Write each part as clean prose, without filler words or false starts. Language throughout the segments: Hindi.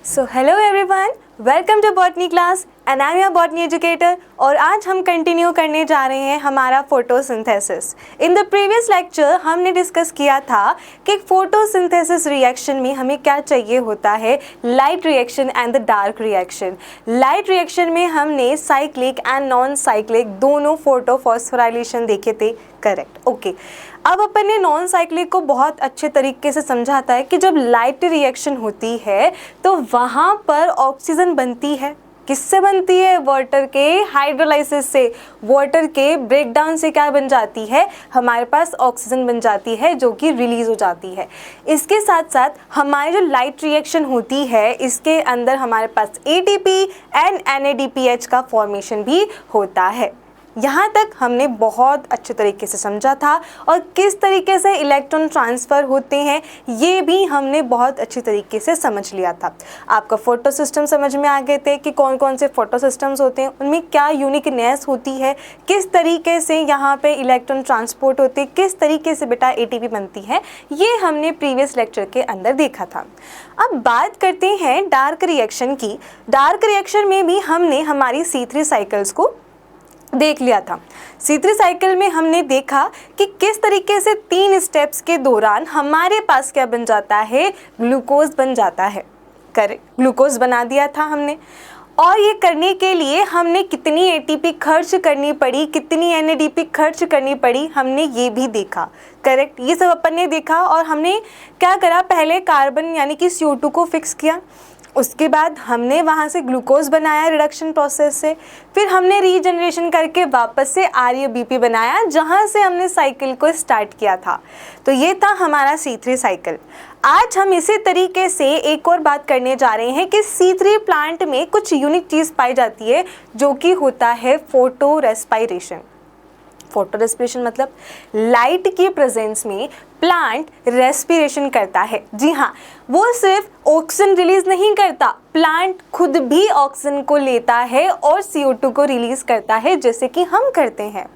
So hello everyone, welcome to botany class and I am your botany educator. और आज हम कंटिन्यू करने जा रहे हैं हमारा photosynthesis. In the previous lecture हमने डिस्कस किया था कि फोटोसिंथेसिस रिएक्शन में हमें क्या चाहिए होता है, light reaction and the dark reaction. Light reaction में हमने साइक्लिक एंड नॉन साइक्लिक दोनों फोटोफॉस्फोराइलेशन देखे थे, करेक्ट। ओके, अब अपन ने नॉन साइक्लिक को बहुत अच्छे तरीके से समझाता है कि जब लाइट रिएक्शन होती है तो वहाँ पर ऑक्सीजन बनती है। किससे बनती है? वाटर के हाइड्रोलाइसिस से। वाटर के ब्रेकडाउन से क्या बन जाती है? हमारे पास ऑक्सीजन बन जाती है जो कि रिलीज हो जाती है। इसके साथ साथ हमारी जो लाइट रिएक्शन होती है इसके अंदर हमारे पास ATP एंड NADPH का फॉर्मेशन भी होता है। यहाँ तक हमने बहुत अच्छे तरीके से समझा था और किस तरीके से इलेक्ट्रॉन ट्रांसफ़र होते हैं ये भी हमने बहुत अच्छी तरीके से समझ लिया था। आपका फोटो सिस्टम समझ में आ गए थे कि कौन कौन से फोटो सिस्टम्स होते हैं, उनमें क्या यूनिकनेस होती है, किस तरीके से यहाँ पे इलेक्ट्रॉन ट्रांसपोर्ट होते हैं, किस तरीके से बेटा ATP बनती है, ये हमने प्रीवियस लेक्चर के अंदर देखा था। अब बात करते हैं डार्क रिएक्शन की। डार्क रिएक्शन में भी हमने हमारी C3 साइकिल्स को देख लिया था। C3 साइकिल में हमने देखा कि किस तरीके से 3 स्टेप्स के दौरान हमारे पास क्या बन जाता है, ग्लूकोज बन जाता है, करेक्ट, ग्लूकोज बना दिया था हमने। और ये करने के लिए हमने कितनी ATP खर्च करनी पड़ी, कितनी NADP खर्च करनी पड़ी, हमने ये भी देखा, करेक्ट। ये सब अपन ने देखा और हमने क्या करा, पहले कार्बन यानी कि CO2 को फिक्स किया, उसके बाद हमने वहाँ से ग्लूकोज बनाया रिडक्शन प्रोसेस से, फिर हमने रीजनरेशन करके वापस से ReO-BP बनाया जहाँ से हमने साइकिल को स्टार्ट किया था। तो ये था हमारा C3 साइकिल। आज हम इसी तरीके से एक और बात करने जा रहे हैं कि C3 प्लांट में कुछ यूनिक चीज़ पाई जाती है जो कि होता है फोटो रेस्पिरेशन। फोटो रेस्पिरेशन मतलब लाइट के प्रेजेंस में प्लांट रेस्पिरेशन करता है। जी हाँ, वो सिर्फ ऑक्सीजन रिलीज नहीं करता, प्लांट खुद भी ऑक्सीजन को लेता है और CO2 को रिलीज करता है जैसे कि हम करते हैं।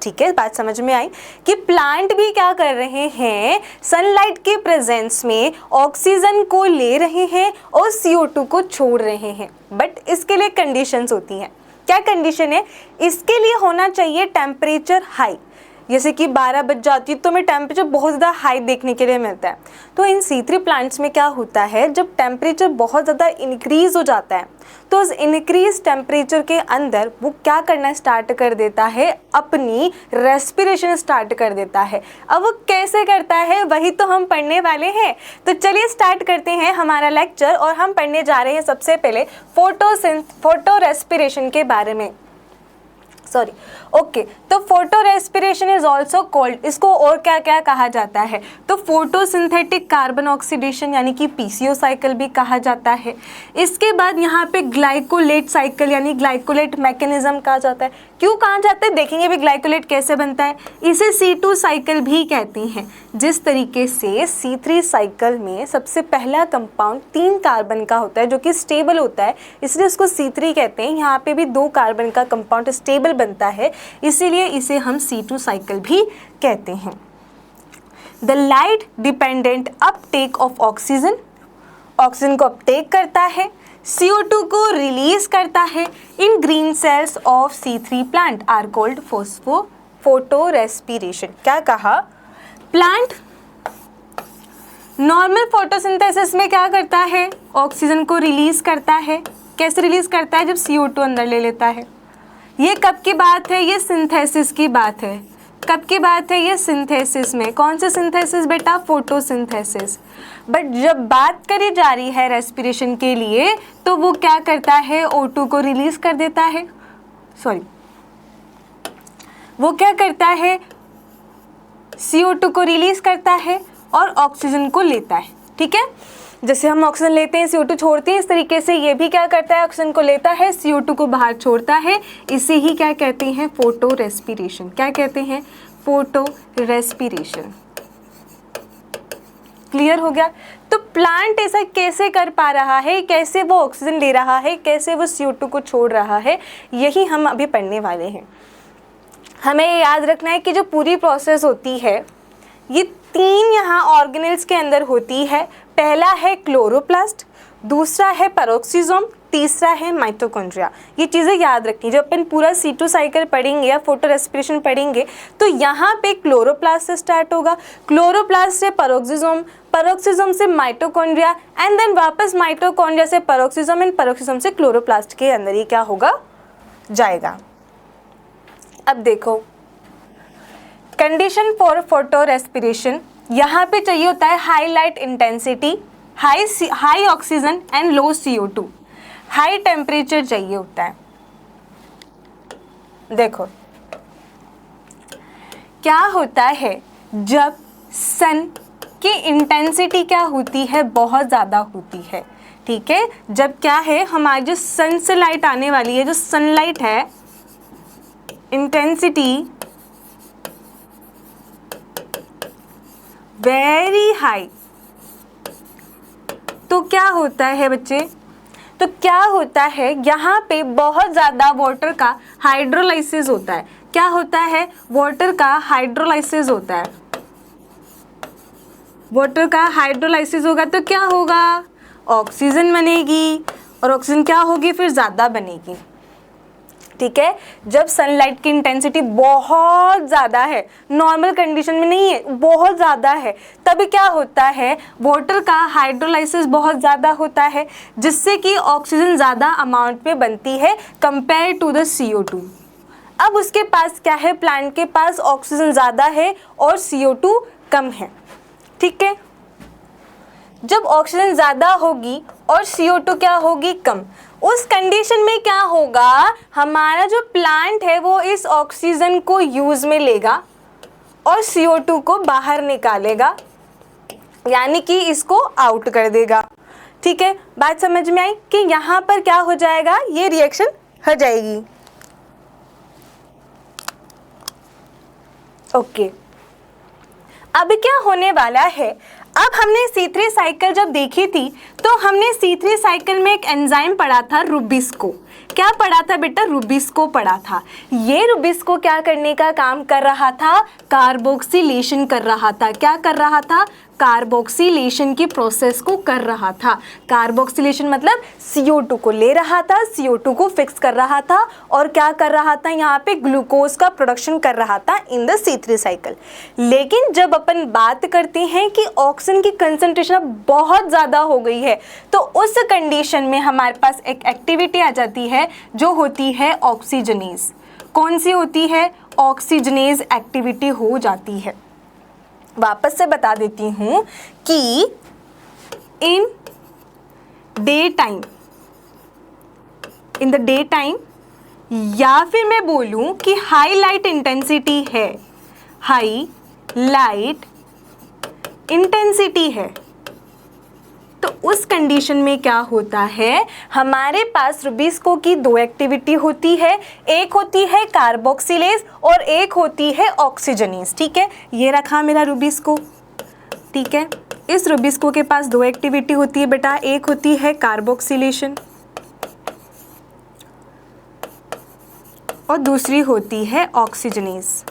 ठीक है, बात समझ में आई कि प्लांट भी क्या कर रहे हैं, सनलाइट के प्रेजेंस में ऑक्सीजन को ले रहे हैं और CO2 को छोड़ रहे हैं। बट इसके लिए कंडीशंस होती हैं। क्या कंडीशन है? इसके लिए होना चाहिए टेम्परेचर हाई। जैसे कि 12 बज जाती है तो हमें टेम्परेचर बहुत ज़्यादा हाई देखने के लिए मिलता है। तो इन C3 प्लांट्स में क्या होता है, जब टेम्परेचर बहुत ज़्यादा इंक्रीज़ हो जाता है तो उस इंक्रीज टेम्परेचर के अंदर वो क्या करना स्टार्ट कर देता है, अपनी रेस्पिरेशन स्टार्ट कर देता है। अब वो कैसे करता है वही तो हम पढ़ने वाले हैं। तो चलिए स्टार्ट करते हैं हमारा लेक्चर और हम पढ़ने जा रहे हैं सबसे पहले फोटो रेस्पिरेशन के बारे में। सॉरी, ओके, तो photo respiration is also called, इसको और क्या क्या कहा जाता है, तो फोटोसिंथेटिक कार्बन ऑक्सीडेशन यानी कि PCO साइकिल भी कहा जाता है। इसके बाद यहाँ पे ग्लाइकोलेट साइकिल यानी ग्लाइकोलेट मैकेनिज्म कहा जाता है। क्यों कहा जाता है देखेंगे भी ग्लाइकोलेट कैसे बनता है। इसे C2 साइकिल भी कहते हैं। जिस तरीके से C3 साइकिल में सबसे पहला कंपाउंड 3 कार्बन का होता है जो कि स्टेबल होता है, इसलिए उसको C3 कहते हैं। यहाँ पे भी 2 कार्बन का कंपाउंड स्टेबल बनता है, इसीलिए इसे हम C2 साइकिल भी कहते हैं। The light dependent uptake of oxygen, oxygen को अपटेक करता है, CO2 को रिलीज करता है in green cells of C3 plant are called photorespiration. क्या कहा, प्लांट नॉर्मल फोटोसिंथेसिस में क्या करता है, ऑक्सीजन को रिलीज करता है। कैसे रिलीज करता है, जब CO2 अंदर ले लेता है। ये कब की बात है, ये सिंथेसिस की बात है। कब की बात है, ये सिंथेसिस में। कौन से सिंथेसिस बेटा, फोटोसिंथेसिस। बट जब बात करी जा रही है रेस्पिरेशन के लिए तो वो क्या करता है, O2 को रिलीज कर देता है, सॉरी, वो क्या करता है, CO2 को रिलीज करता है और ऑक्सीजन को लेता है। ठीक है, जैसे हम ऑक्सीजन लेते हैं CO2 छोड़ते हैं, इस तरीके से ये भी क्या करता है, ऑक्सीजन को लेता है, CO2 को बाहर छोड़ता है। इसे ही क्या कहते हैं, फोटो रेस्पिरेशन। क्या कहते हैं, फोटो रेस्पिरेशन। क्लियर हो गया। तो प्लांट ऐसा कैसे कर पा रहा है, कैसे वो ऑक्सीजन ले रहा है, कैसे वो CO2 को छोड़ रहा है, यही हम अभी पढ़ने वाले हैं। हमें याद रखना है कि जो पूरी प्रोसेस होती है ये तीन यहाँ ऑर्गेनेल्स के अंदर होती है। पहला है क्लोरोप्लास्ट, दूसरा है पेरोक्सिसोम, तीसरा है माइटोकॉन्ड्रिया। ये चीज़ें याद रखनी, जब अपन पूरा C2 साइकिल पढ़ेंगे या फोटो रेस्पिरेशन पढ़ेंगे तो यहाँ पे क्लोरोप्लास्ट से स्टार्ट होगा, क्लोरोप्लास्ट से पेरोक्सिसोम, पेरोक्सिसोम से माइटोकॉन्ड्रिया एंड देन वापस माइटोकॉन्ड्रिया से पेरोक्सिसोम एंड पेरोक्सिसोम से क्लोरोप्लास्ट के अंदर ही क्या होगा, जाएगा। अब देखो कंडीशन फॉर फोटो रेस्पिरेशन, यहाँ पे चाहिए होता है high light intensity, high oxygen and low CO2, high temperature चाहिए होता है। देखो क्या होता है, जब सन की इंटेंसिटी क्या होती है, बहुत ज़्यादा होती है, ठीक है। जब क्या है, हमारी जो सन से लाइट आने वाली है, जो सनलाइट है, इंटेंसिटी वेरी हाई, तो क्या होता है बच्चे, तो क्या होता है, यहाँ पे बहुत ज़्यादा वाटर का हाइड्रोलाइसिस होता है। क्या होता है, वाटर का हाइड्रोलाइसिस होता है। वाटर का हाइड्रोलाइसिस होगा तो क्या होगा, ऑक्सीजन बनेगी, और ऑक्सीजन क्या होगी, फिर ज़्यादा बनेगी, ठीक है। जब सनलाइट की इंटेंसिटी बहुत ज़्यादा है, नॉर्मल कंडीशन में नहीं है, बहुत ज़्यादा है, तब क्या होता है, वाटर का हाइड्रोलाइसिस बहुत ज़्यादा होता है, जिससे कि ऑक्सीजन ज़्यादा अमाउंट में बनती है कंपेयर टू द CO2। अब उसके पास क्या है, प्लांट के पास ऑक्सीजन ज़्यादा है और CO2 कम है, ठीक है। जब ऑक्सीजन ज़्यादा होगी और CO2 क्या होगी, कम, उस कंडीशन में क्या होगा, हमारा जो प्लांट है वो इस ऑक्सीजन को यूज़ में लेगा और CO2 को बाहर निकालेगा, यानी कि इसको आउट कर देगा, ठीक है। बात समझ में आई कि यहाँ पर क्या हो जाएगा, ये रिएक्शन हो जाएगी। ओके, अब क्या होने वाला है, अब हमने C3 साइकिल जब देखी थी तो हमने C3 साइकिल में एक एंजाइम पढ़ा था, रुबिस्को। क्या पढ़ा था बेटा, रुबिस्को पढ़ा था। ये रुबिस्को क्या करने का काम कर रहा था, कार्बोक्सिलेशन कर रहा था। क्या कर रहा था, कार्बोक्सिलेशन की प्रोसेस को कर रहा था। कार्बोक्सिलेशन मतलब CO2 को ले रहा था, CO2 को फिक्स कर रहा था और क्या कर रहा था, यहाँ पे ग्लूकोज का प्रोडक्शन कर रहा था इन द C3 साइकिल। लेकिन जब अपन बात करते हैं कि ऑक्सीजन की कंसंट्रेशन अब बहुत ज़्यादा हो गई है, तो उस कंडीशन में हमारे पास एक एक्टिविटी आ जाती है जो होती है ऑक्सीजनेज। कौन सी होती है, ऑक्सीजनेज एक्टिविटी हो जाती है। वापस से बता देती हूँ कि इन द डे टाइम, या फिर मैं बोलूँ कि हाई लाइट इंटेंसिटी है, हाई लाइट इंटेंसिटी है, तो उस कंडीशन में क्या होता है, हमारे पास रुबिस्को की दो एक्टिविटी होती है, एक होती है कार्बोक्सिलेज और एक होती है ऑक्सीजनेज, ठीक है। ये रखा मेरा रुबिस्को, ठीक है। इस रुबिस्को के पास दो एक्टिविटी होती है बेटा, एक होती है कार्बोक्सिलेशन और दूसरी होती है ऑक्सीजनेज,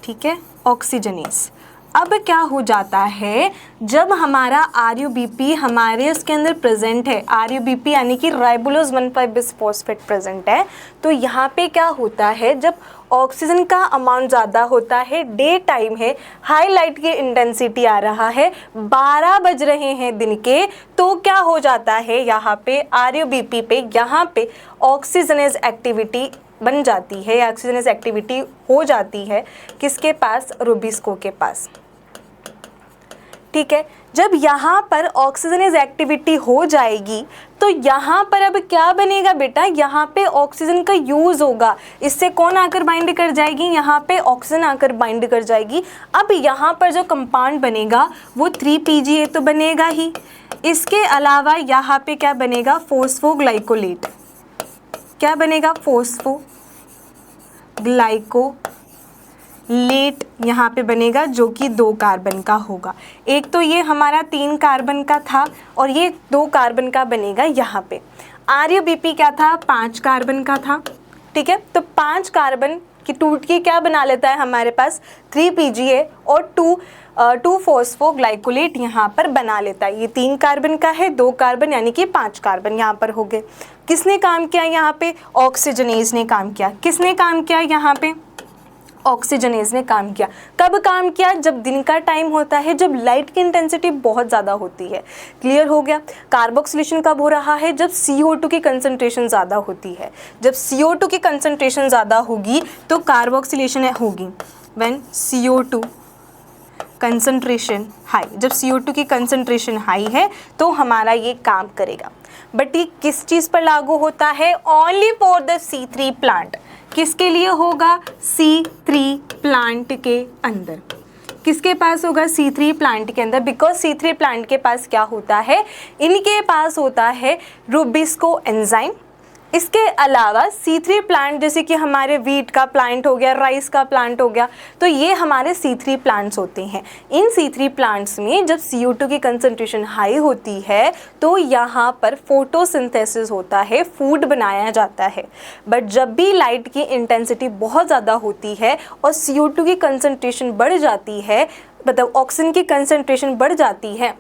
ठीक है, ऑक्सीजनेज। अब क्या हो जाता है, जब हमारा RUBP हमारे उसके अंदर प्रेजेंट है, RUBP यानी कि राइबोलोज 1,5-बिसफॉस्फेट प्रेजेंट है, तो यहाँ पे क्या होता है, जब ऑक्सीजन का अमाउंट ज़्यादा होता है, डे टाइम है, हाई लाइट की इंटेंसिटी आ रहा है, 12 बज रहे हैं दिन के, तो क्या हो जाता है, यहाँ पे RUBP पे यहाँ पे ऑक्सीजनेज एक्टिविटी बन जाती है, ऑक्सीजनेज एक्टिविटी हो जाती है, किसके पास, रुबिस्को के पास, ठीक है। जब यहाँ पर ऑक्सीजनेज एक्टिविटी हो जाएगी तो यहाँ पर अब क्या बनेगा बेटा, यहाँ पे ऑक्सीजन का यूज़ होगा, इससे कौन आकर बाइंड कर जाएगी, यहाँ पे ऑक्सीजन आकर बाइंड कर जाएगी। अब यहाँ पर जो कंपाउंड बनेगा वो 3PGA तो बनेगा ही, इसके अलावा यहाँ पे क्या बनेगा, फोस्फोग्लाइकोलेट। क्या बनेगा, फोस्फोग्लाइकोलेट यहाँ पे बनेगा, जो कि 2 कार्बन का होगा। एक तो ये हमारा 3 कार्बन का था और ये 2 कार्बन का बनेगा यहाँ पे। RUBP क्या था, 5 कार्बन का था, ठीक है। तो 5 कार्बन कि टूट के क्या बना लेता है हमारे पास 3PGA और 2 फॉस्फोग्लाइकोलेट यहाँ पर बना लेता है। ये 3 कार्बन का है, 2 कार्बन यानी कि 5 कार्बन यहाँ पर हो गए। किसने काम किया यहाँ पे? ऑक्सीजनेज ने काम किया। किसने काम किया यहाँ पे? ऑक्सीजनेज ने काम किया। कब काम किया? जब दिन का टाइम होता है, जब लाइट की इंटेंसिटी बहुत ज़्यादा होती है। क्लियर हो गया? कार्बोक्सिलेशन कब हो रहा है? जब CO2 की कंसंट्रेशन ज़्यादा होती है। जब CO2 की कंसंट्रेशन ज़्यादा होगी तो कार्बोक्सिलेशन होगी। व्हेन CO2 कंसंट्रेशन हाई, जब CO2 की कंसंट्रेशन हाई है तो हमारा ये काम करेगा। बट ये किस चीज़ पर लागू होता है? Only for the C3 plant. किसके लिए होगा? C3 प्लांट के अंदर। किसके पास होगा? C3 प्लांट के अंदर। बिकॉज C3 प्लांट के पास क्या होता है? इनके पास होता है रुबिस्को एंजाइम। इसके अलावा C3 प्लांट, जैसे कि हमारे वीट का प्लांट हो गया, राइस का प्लांट हो गया, तो ये हमारे C3 प्लांट्स होते हैं। इन C3 प्लांट्स में जब CO2 की कंसंट्रेशन हाई होती है तो यहाँ पर फोटोसिंथेसिस होता है, फूड बनाया जाता है। बट जब भी लाइट की इंटेंसिटी बहुत ज़्यादा होती है और CO2 की कंसंट्रेशन बढ़ जाती है, मतलब ऑक्सीजन की कंसंट्रेशन बढ़ जाती है,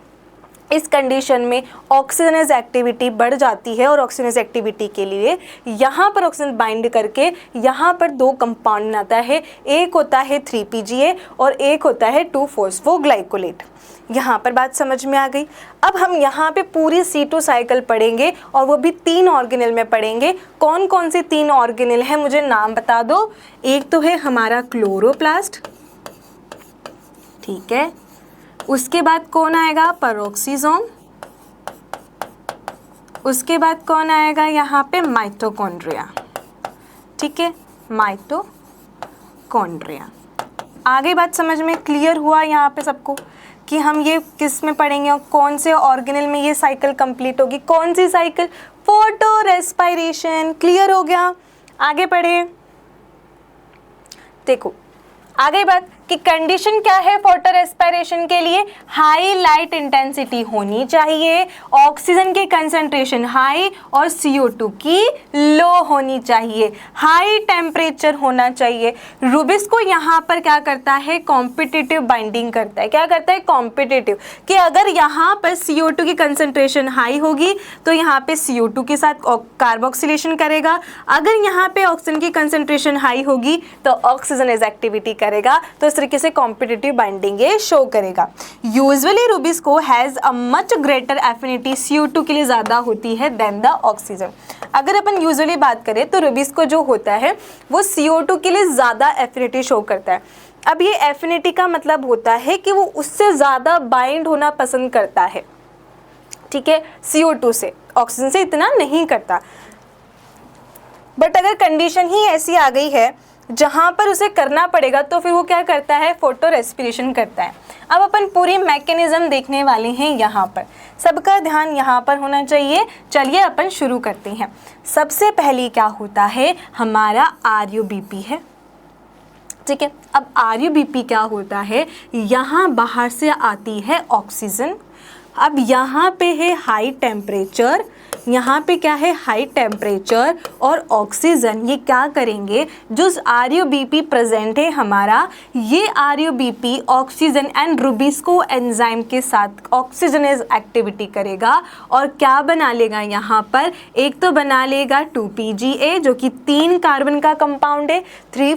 इस कंडीशन में ऑक्सीजनेज एक्टिविटी बढ़ जाती है और ऑक्सीजनेज एक्टिविटी के लिए यहाँ पर ऑक्सीजन बाइंड करके यहाँ पर 2 कंपाउंड बनाता है। एक होता है 3PGA और एक होता है 2 फॉस्फोग्लाइकोलेट। यहाँ पर बात समझ में आ गई। अब हम यहाँ पे पूरी C2 साइकिल पढ़ेंगे और वो भी 3 ऑर्गेनेल में पढ़ेंगे। कौन कौन से 3 ऑर्गेनेल हैं मुझे नाम बता दो। एक तो है हमारा क्लोरोप्लास्ट, ठीक है। उसके बाद कौन आएगा? पेरोक्सीसोम। उसके बाद कौन आएगा यहाँ पे? माइटोकॉन्ड्रिया, ठीक है, माइटोकॉन्ड्रिया। आगे बात समझ में क्लियर हुआ यहाँ पे सबको कि हम ये किस में पढ़ेंगे और कौन से ऑर्गेनेल में ये साइकिल कंप्लीट होगी? कौन सी साइकिल? Photo respiration. क्लियर हो गया? आगे बढ़े। देखो आगे बात कि कंडीशन क्या है फोटो रेस्पिरेशन के लिए? हाई लाइट इंटेंसिटी होनी चाहिए, ऑक्सीजन की कंसंट्रेशन हाई और CO2 की लो होनी चाहिए, हाई टेम्परेचर होना चाहिए। रुबिस्को यहाँ पर क्या करता है? कॉम्पिटिटिव बाइंडिंग करता है। क्या करता है? कॉम्पिटिटिव, कि अगर यहाँ पर CO2 की कंसंट्रेशन हाई होगी तो यहाँ पे CO2 के साथ कार्बोक्सिलेशन करेगा। अगर यहाँ पे ऑक्सीजन की कंसंट्रेशन हाई होगी तो ऑक्सीजनेज एक्टिविटी करेगा। तो इस तरीके से कॉम्पिटिटिव बाइंडिंग ये शो करेगा। Usually Rubisco has a much greater affinity, CO2 के लिए ज़्यादा होती है देन द ऑक्सीजन। अगर अपन यूजुअली बात करें तो रुबिस्को जो होता है वो CO2 के लिए ज़्यादा एफिनिटी शो करता है। अब ये एफिनिटी का मतलब होता है कि वो उससे ज़्यादा बाइंड होना पसंद करता है, ठीक है, CO2 से, ऑक्सीजन से इतना नहीं करता। बट अगर कंडीशन ही ऐसी आ गई है जहाँ पर उसे करना पड़ेगा तो फिर वो क्या करता है? फोटो रेस्पिरेशन करता है। अब अपन पूरी मैकेनिज्म देखने वाले हैं यहाँ पर, सबका ध्यान यहाँ पर होना चाहिए। चलिए अपन शुरू करते हैं। सबसे पहले क्या होता है? हमारा RUBP है, ठीक है। अब RUBP क्या होता है? यहाँ बाहर से आती है ऑक्सीजन। अब यहाँ पे है हाई टेम्परेचर, यहाँ पे क्या है? हाई टेम्परेचर और ऑक्सीजन। ये क्या करेंगे? जो RUBP प्रेजेंट है हमारा, ये RUBP oxygen and Rubisco enzyme के साथ ऑक्सीजनेज एक्टिविटी करेगा और क्या बना लेगा? यहाँ पर एक तो बना लेगा 2PGA जो कि 3 कार्बन का कंपाउंड है, 3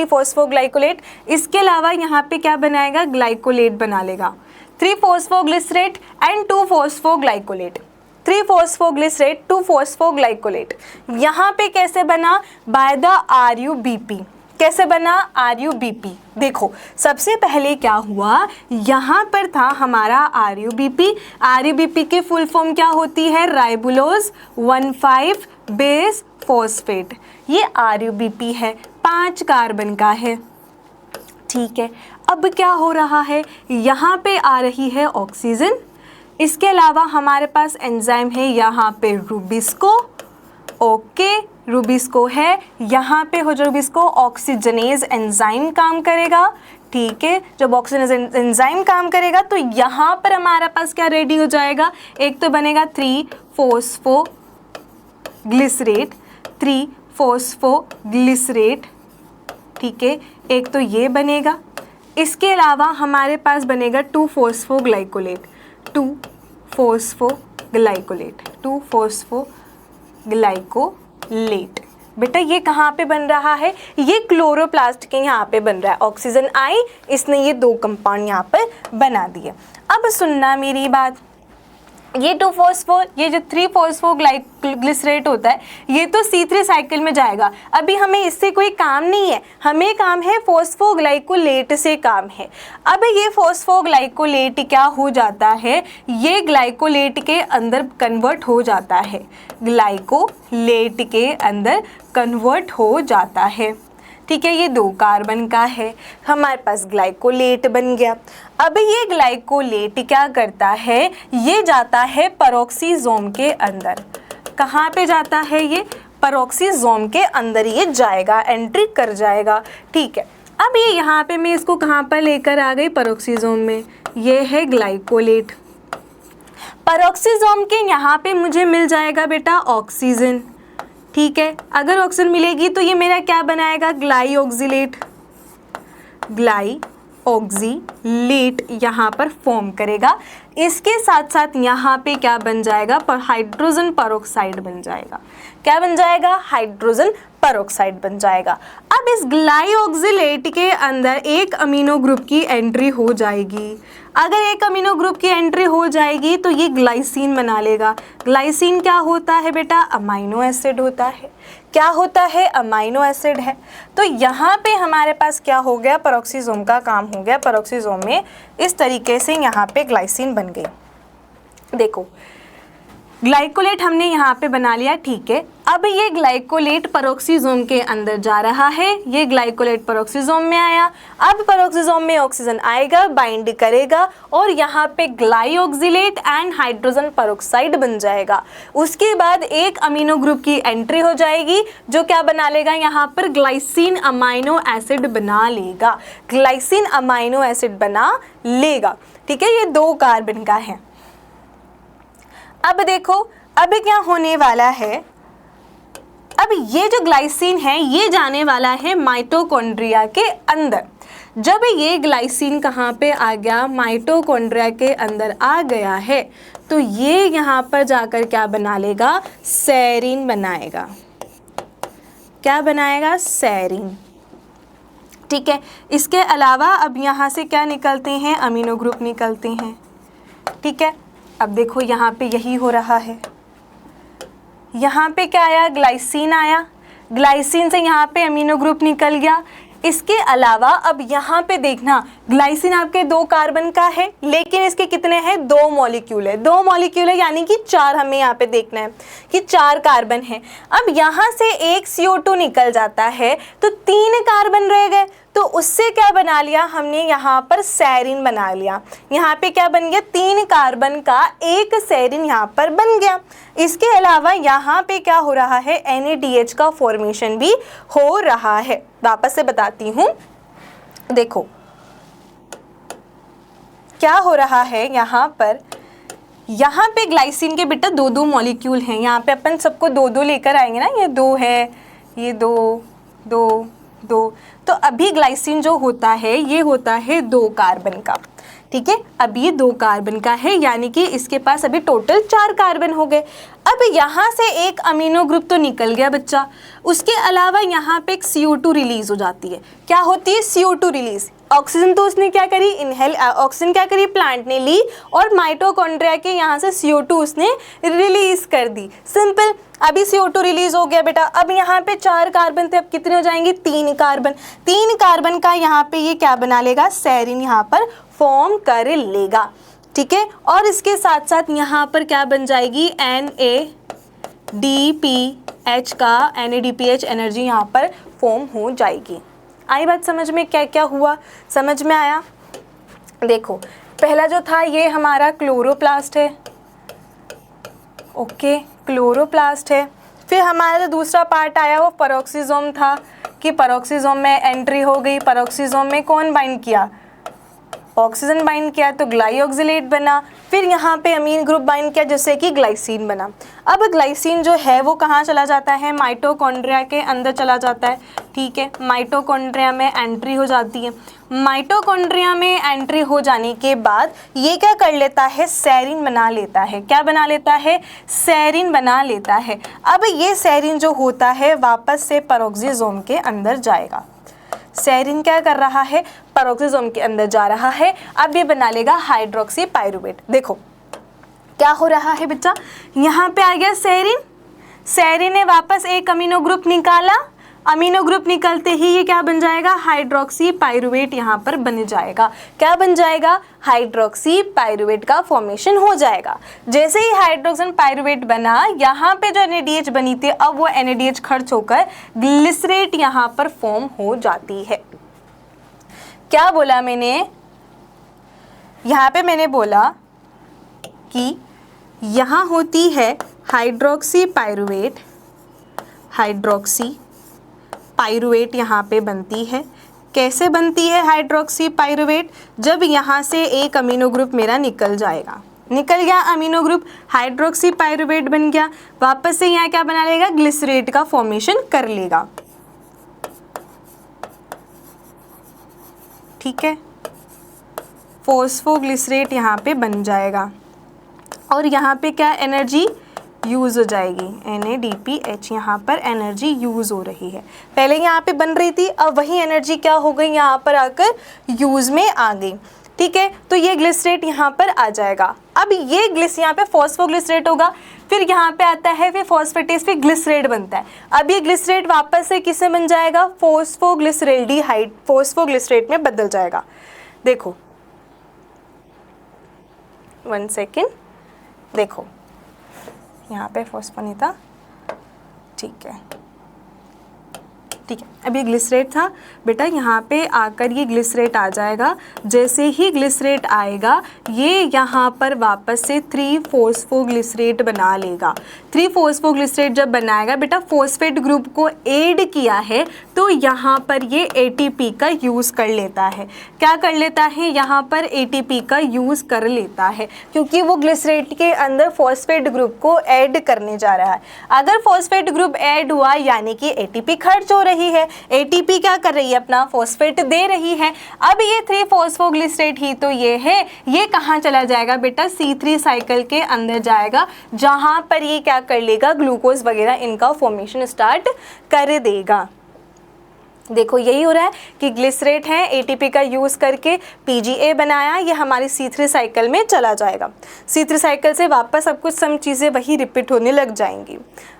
फॉस्फोग्लाइकोलेट। इसके अलावा यहाँ पे क्या बनाएगा? ग्लाइकोलेट बना लेगा, 3 phosphoglycerate and 2 phosphoglycolate. 3 phosphoglycerate 2 phosphoglycolate. यहाँ पे कैसे बना? By the RUBP। कैसे बना? RUBP। देखो सबसे पहले क्या हुआ? यहाँ पर था हमारा RUBP। RUBP की फुल फॉर्म क्या होती है? Ribulose 1,5 base phosphate. ये RUBP है, 5 कार्बन का है, ठीक है। अब क्या हो रहा है? यहाँ पे आ रही है ऑक्सीजन। इसके अलावा हमारे पास एंजाइम है यहाँ पे रुबिस्को, ओके, रुबिस्को है। यहाँ पे हो जो रुबिस्को ऑक्सीजनेज एंजाइम काम करेगा, ठीक है। जब ऑक्सीजनेज एंजाइम काम करेगा तो यहाँ पर हमारे पास क्या रेडी हो जाएगा? एक तो बनेगा 3 फॉस्फोग्लिसरेट, 3 फॉस्फोग्लिसरेट, ठीक है, एक तो ये बनेगा। इसके अलावा हमारे पास बनेगा 2-फॉस्फोग्लाइकोलेट, 2-फॉस्फोग्लाइकोलेट। बेटा ये कहाँ पे बन रहा है? ये क्लोरोप्लास्ट के यहाँ पे बन रहा है। ऑक्सीजन आई, इसने ये 2 कंपाउंड यहाँ पर बना दिए। अब सुनना मेरी बात, ये 2-फॉस्फो, ये जो 3-फॉस्फोग्लिसरेट होता है, ये तो C3 साइकिल में जाएगा। अभी हमें इससे कोई काम नहीं है, हमें काम है फॉस्फोग्लाइकोलेट से काम है। अब ये फॉस्फोग्लाइकोलेट क्या हो जाता है? ये ग्लाइकोलेट के अंदर कन्वर्ट हो जाता है, ग्लाइकोलेट के अंदर कन्वर्ट हो जाता है, ठीक है। ये 2 कार्बन का है, हमारे पास ग्लाइकोलेट बन गया। अब ये ग्लाइकोलेट क्या करता है? ये जाता है पेरोक्सीसोम के अंदर। कहाँ पे जाता है ये? पेरोक्सीसोम के अंदर ये जाएगा, एंट्री कर जाएगा, ठीक है। अब ये यहाँ पे मैं इसको कहाँ पर लेकर आ गई? पेरोक्सीसोम में। ये है ग्लाइकोलेट। पेरोक्सीसोम के यहाँ पे मुझे मिल जाएगा बेटा ऑक्सीजन, ठीक है। अगर ऑक्सीजन मिलेगी तो ये मेरा क्या बनाएगा? ग्लाइऑक्सिलेट, ग्लाइऑक्सिलेट यहाँ पर फॉर्म करेगा। इसके साथ साथ यहाँ पे क्या बन जाएगा? पर हाइड्रोजन पेरोक्साइड बन जाएगा। क्या बन जाएगा? हाइड्रोजन पेरोक्साइड बन जाएगा। अब इस ग्लाइऑक्सिलेट के अंदर एक अमीनो ग्रुप की एंट्री हो जाएगी। अगर एक अमीनो ग्रुप की एंट्री हो जाएगी तो ये ग्लाइसिन बना लेगा। ग्लाइसिन क्या होता है बेटा? अमाइनो एसिड होता है। क्या होता है? अमाइनो एसिड है। तो यहाँ पे हमारे पास क्या हो गया? पेरोक्सीसोम का काम हो गया। पेरोक्सीसोम में इस तरीके से यहाँ पे ग्लाइसिन बन गई। देखो ग्लाइकोलेट हमने यहाँ पे बना लिया, ठीक है। अब ये ग्लाइकोलेट पेरोक्सीसोम के अंदर जा रहा है। ये ग्लाइकोलेट पेरोक्सीसोम में आया। अब पेरोक्सीसोम में ऑक्सीजन आएगा, बाइंड करेगा और यहाँ पे ग्लाइऑक्सिलेट एंड हाइड्रोजन पेरोक्साइड बन जाएगा। उसके बाद एक अमीनो ग्रुप की एंट्री हो जाएगी जो क्या बना लेगा? यहाँ पर ग्लाइसिन अमाइनो एसिड बना लेगा। ग्लाइसिन अमाइनो एसिड बना लेगा, ठीक है। ये 2 कार्बन का है। अब देखो अब क्या होने वाला है? अब ये जो ग्लाइसिन है ये जाने वाला है माइटोकॉन्ड्रिया के अंदर। जब ये ग्लाइसिन कहाँ पे आ गया? माइटोकॉन्ड्रिया के अंदर आ गया है तो ये यहाँ पर जाकर क्या बना लेगा? सेरीन बनाएगा। क्या बनाएगा? सेरीन, ठीक है। इसके अलावा अब यहाँ से क्या निकलते हैं? अमीनो ग्रुप निकलते हैं, ठीक है। अब देखो यहाँ पे यही हो रहा है। यहाँ पे क्या आया? ग्लाइसिन आया। ग्लाइसिन से यहाँ पे अमीनो ग्रुप निकल गया। इसके अलावा अब यहाँ पे देखना, ग्लाइसिन आपके 2 कार्बन का है लेकिन इसके कितने हैं? 2 मॉलिक्यूल है। 2 मॉलिक्यूल है यानी कि 4 हमें यहाँ पे देखना है कि 4 कार्बन है। अब यहाँ से एक CO2 निकल जाता है तो 3 कार्बन रह गए। तो उससे क्या बना लिया हमने? यहाँ पर सेरीन बना लिया। यहाँ पे क्या बन गया? 3 कार्बन का एक सेरीन यहाँ पर बन गया। इसके अलावा यहाँ पे क्या हो रहा है? NADH का फॉर्मेशन भी हो रहा है। वापस से बताती हूँ, देखो क्या हो रहा है यहाँ पर। यहाँ पे ग्लाइसिन के बेटा 2-2 मॉलिक्यूल हैं। यहाँ पे अपन सबको 2-2 लेकर आएंगे ना। ये 2 है, ये 2, 2, 2। तो अभी ग्लाइसिन जो होता है ये होता है 2 कार्बन का, ठीक है। अब ये 2 कार्बन का है यानी कि इसके पास अभी टोटल 4 कार्बन हो गए। अब यहाँ से एक अमीनो ग्रुप तो निकल गया बच्चा। उसके अलावा यहाँ पे एक CO2 रिलीज हो जाती है। क्या होती है? CO2 release. ऑक्सीजन तो उसने क्या करी? इनहेल। ऑक्सीजन क्या करी? प्लांट ने ली और माइटोकॉन्ड्रिया के यहाँ से CO2 उसने रिलीज कर दी। सिंपल। अभी CO2 रिलीज हो गया बेटा। अब यहाँ पे 4 कार्बन थे, अब कितने हो जाएंगे? 3 कार्बन। 3 कार्बन का यहाँ पे ये क्या बना लेगा? सेरीन यहाँ पर फॉर्म कर लेगा, ठीक है। और इसके साथ साथ यहाँ पर क्या बन जाएगी? NADPH का NADPH एनर्जी यहाँ पर फॉर्म हो जाएगी। आई बात समझ में? क्या क्या हुआ? समझ में आया? देखो पहला जो था ये हमारा क्लोरोप्लास्ट है, ओके, क्लोरोप्लास्ट है। फिर हमारा जो दूसरा पार्ट आया वो पेरोक्सीसोम था कि पेरोक्सीसोम में एंट्री हो गई। पेरोक्सीसोम में कौन बाइंड किया? ऑक्सीजन बाइंड किया तो ग्लाइऑक्सिलेट बना, फिर यहाँ पे अमीन ग्रुप बाइंड किया जिससे कि ग्लाइसिन बना। अब ग्लाइसिन जो है वो कहाँ चला जाता है, माइटोकॉन्ड्रिया के अंदर चला जाता है, ठीक है। माइटोकॉन्ड्रिया में एंट्री हो जाती है। माइटोकॉन्ड्रिया में एंट्री हो जाने के बाद ये क्या कर लेता है, सेरीन बना लेता है। क्या बना लेता है, सेरीन बना लेता है। अब ये सेरीन जो होता है वापस से पेरोक्सिसोम के अंदर जाएगा। सेरीन क्या कर रहा है, पेरोक्सिसोम के अंदर जा रहा है। अब ये बना लेगा हाइड्रोक्सी पाइरुवेट। देखो क्या हो रहा है बच्चा, यहाँ पे आ गया सेरीन, सेरीन ने वापस एक अमीनो ग्रुप निकाला, अमीनो ग्रुप निकलते ही ये क्या बन जाएगा, हाइड्रोक्सी पाइरुवेट यहाँ पर बन जाएगा। क्या बन जाएगा, हाइड्रोक्सी पाइरुवेट का फॉर्मेशन हो जाएगा। जैसे ही हाइड्रोक्सी पाइरुवेट बना, यहाँ पे जो NADH बनी थी अब वो NADH खर्च होकर ग्लिसरेट यहाँ पर फॉर्म हो जाती है। क्या बोला मैंने, यहाँ पे मैंने बोला कि यहाँ होती है हाइड्रोक्सी पाइरुवेट, हाइड्रोक्सी पाइरुवेट यहाँ पे बनती है। कैसे बनती है हाइड्रोक्सी पाइरुवेट, जब यहाँ से एक अमीनो ग्रुप मेरा निकल जाएगा, निकल गया अमीनो ग्रुप, हाइड्रोक्सी पाइरुवेट बन गया, वापस से यहाँ क्या बना लेगा, ग्लिसरेट का फॉर्मेशन कर लेगा, ठीक है। फॉस्फोग्लिसरेट यहाँ पे बन जाएगा और यहाँ पे क्या एनर्जी यूज़ हो जाएगी, NADPH यहाँ पर एनर्जी यूज़ हो रही है। पहले यहाँ पे बन रही थी, अब वही एनर्जी क्या हो गई, यहाँ पर आकर यूज़ में आ गई, ठीक है। तो ये ग्लिसरेट यहाँ पर आ जाएगा। अब ये यहाँ पे फॉस्फोग्लिसरेट होगा, फिर यहाँ पे आता है फिर फॉस्फेटेज, फिर ग्लिसरेट बनता है। अब ये ग्लिसरेट वापस से किससे बन जाएगा, फॉस्फोग्लिसरेल्डिहाइड, फॉस्फोग्लिसरेट में बदल जाएगा। देखो 1 सेकेंड, देखो यहाँ पे फॉस्फो नहीं था, ठीक है, ठीक है। अब ये ग्लिसरेट था बेटा, यहाँ पे आकर ये ग्लिसरेट आ जाएगा। जैसे ही ग्लिसरेट आएगा ये यहाँ पर वापस से 3-फॉस्फोग्लिसरेट बना लेगा। 3-फॉस्फोग्लिसरेट जब बनाएगा बेटा, फॉस्फेट ग्रुप को ऐड किया है तो यहाँ पर ये ATP का यूज़ कर लेता है। क्या कर लेता है, यहाँ पर ATP का यूज़ कर लेता है, क्योंकि वो ग्लिसरेट के अंदर फॉस्फेट ग्रुप को ऐड करने जा रहा है। अगर फॉस्फेट ग्रुप ऐड हुआ यानी कि ATP खर्च हो रही है, ATP क्या कर रही है, अपना फॉस्फेट दे रही है। अब ये 3-फॉस्फोग्लिसरेट ही तो ये है, ये कहाँ चला जाएगा बेटा, C3 साइकिल के अंदर जाएगा, जहाँ पर ये क्या कर लेगा, ग्लूकोज वगैरह इनका फॉर्मेशन स्टार्ट कर देगा। देखो यही हो रहा है कि ग्लिसरेट है, ATP का यूज़ करके PGA बनाया, ये हमारी C3 साइकिल में चला जाएगा। C3 साइकिल से वापस सब कुछ सम चीज़ें वही रिपीट होने लग जाएंगी।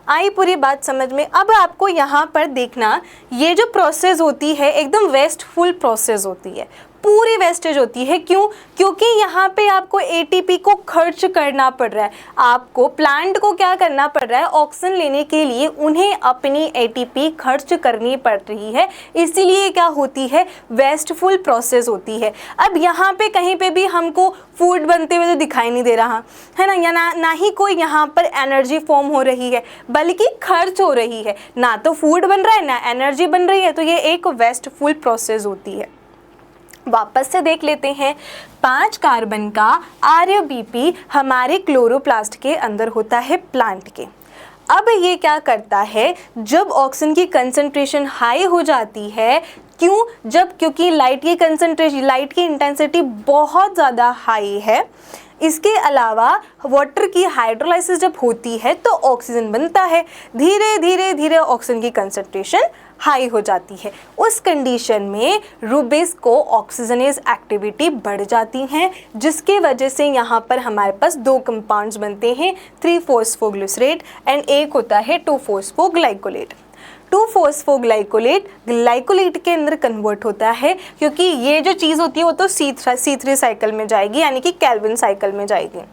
आई पूरी बात समझ में। अब आपको यहाँ पर देखना, ये जो प्रोसेस होती है एकदम वेस्टफुल प्रोसेस होती है, पूरी वेस्टेज होती है। क्यों, क्योंकि यहाँ पे आपको ATP को खर्च करना पड़ रहा है, आपको प्लांट को क्या करना पड़ रहा है, ऑक्सीजन लेने के लिए उन्हें अपनी ATP खर्च करनी पड़ रही है, इसीलिए क्या होती है, वेस्टफुल प्रोसेस होती है। अब यहाँ पे कहीं पे भी हमको फूड बनते हुए तो दिखाई नहीं दे रहा है ना, या ना ही कोई यहाँ पर एनर्जी फॉर्म हो रही है, बल्कि खर्च हो रही है। ना तो फूड बन रहा है ना एनर्जी बन रही है, तो ये एक वेस्टफुल प्रोसेस होती है। वापस से देख लेते हैं, 5 कार्बन का RBP हमारे क्लोरोप्लास्ट के अंदर होता है प्लांट के। अब ये क्या करता है, जब ऑक्सीजन की कंसंट्रेशन हाई हो जाती है, क्यों, क्योंकि लाइट की कंसंट्रेशन, लाइट की इंटेंसिटी बहुत ज़्यादा हाई है, इसके अलावा वाटर की हाइड्रोलाइसिस जब होती है तो ऑक्सीजन बनता है, धीरे धीरे धीरे ऑक्सीजन की कंसंट्रेशन हाई हो जाती है। उस कंडीशन में रुबिस्को ऑक्सीजनेज एक्टिविटी बढ़ जाती हैं, जिसके वजह से यहाँ पर हमारे पास 2 कंपाउंड्स बनते हैं, 3-फॉस्फोग्लिसरेट एंड एक होता है 2-फॉस्फोग्लाइकोलेट। 2-फॉस्फोग्लाइकोलेट ग्लाइकोलेट के अंदर कन्वर्ट होता है, क्योंकि ये जो चीज़ होती है वो तो C3 साइकिल में जाएगी, यानी कि केल्विन साइकिल में जाएगी।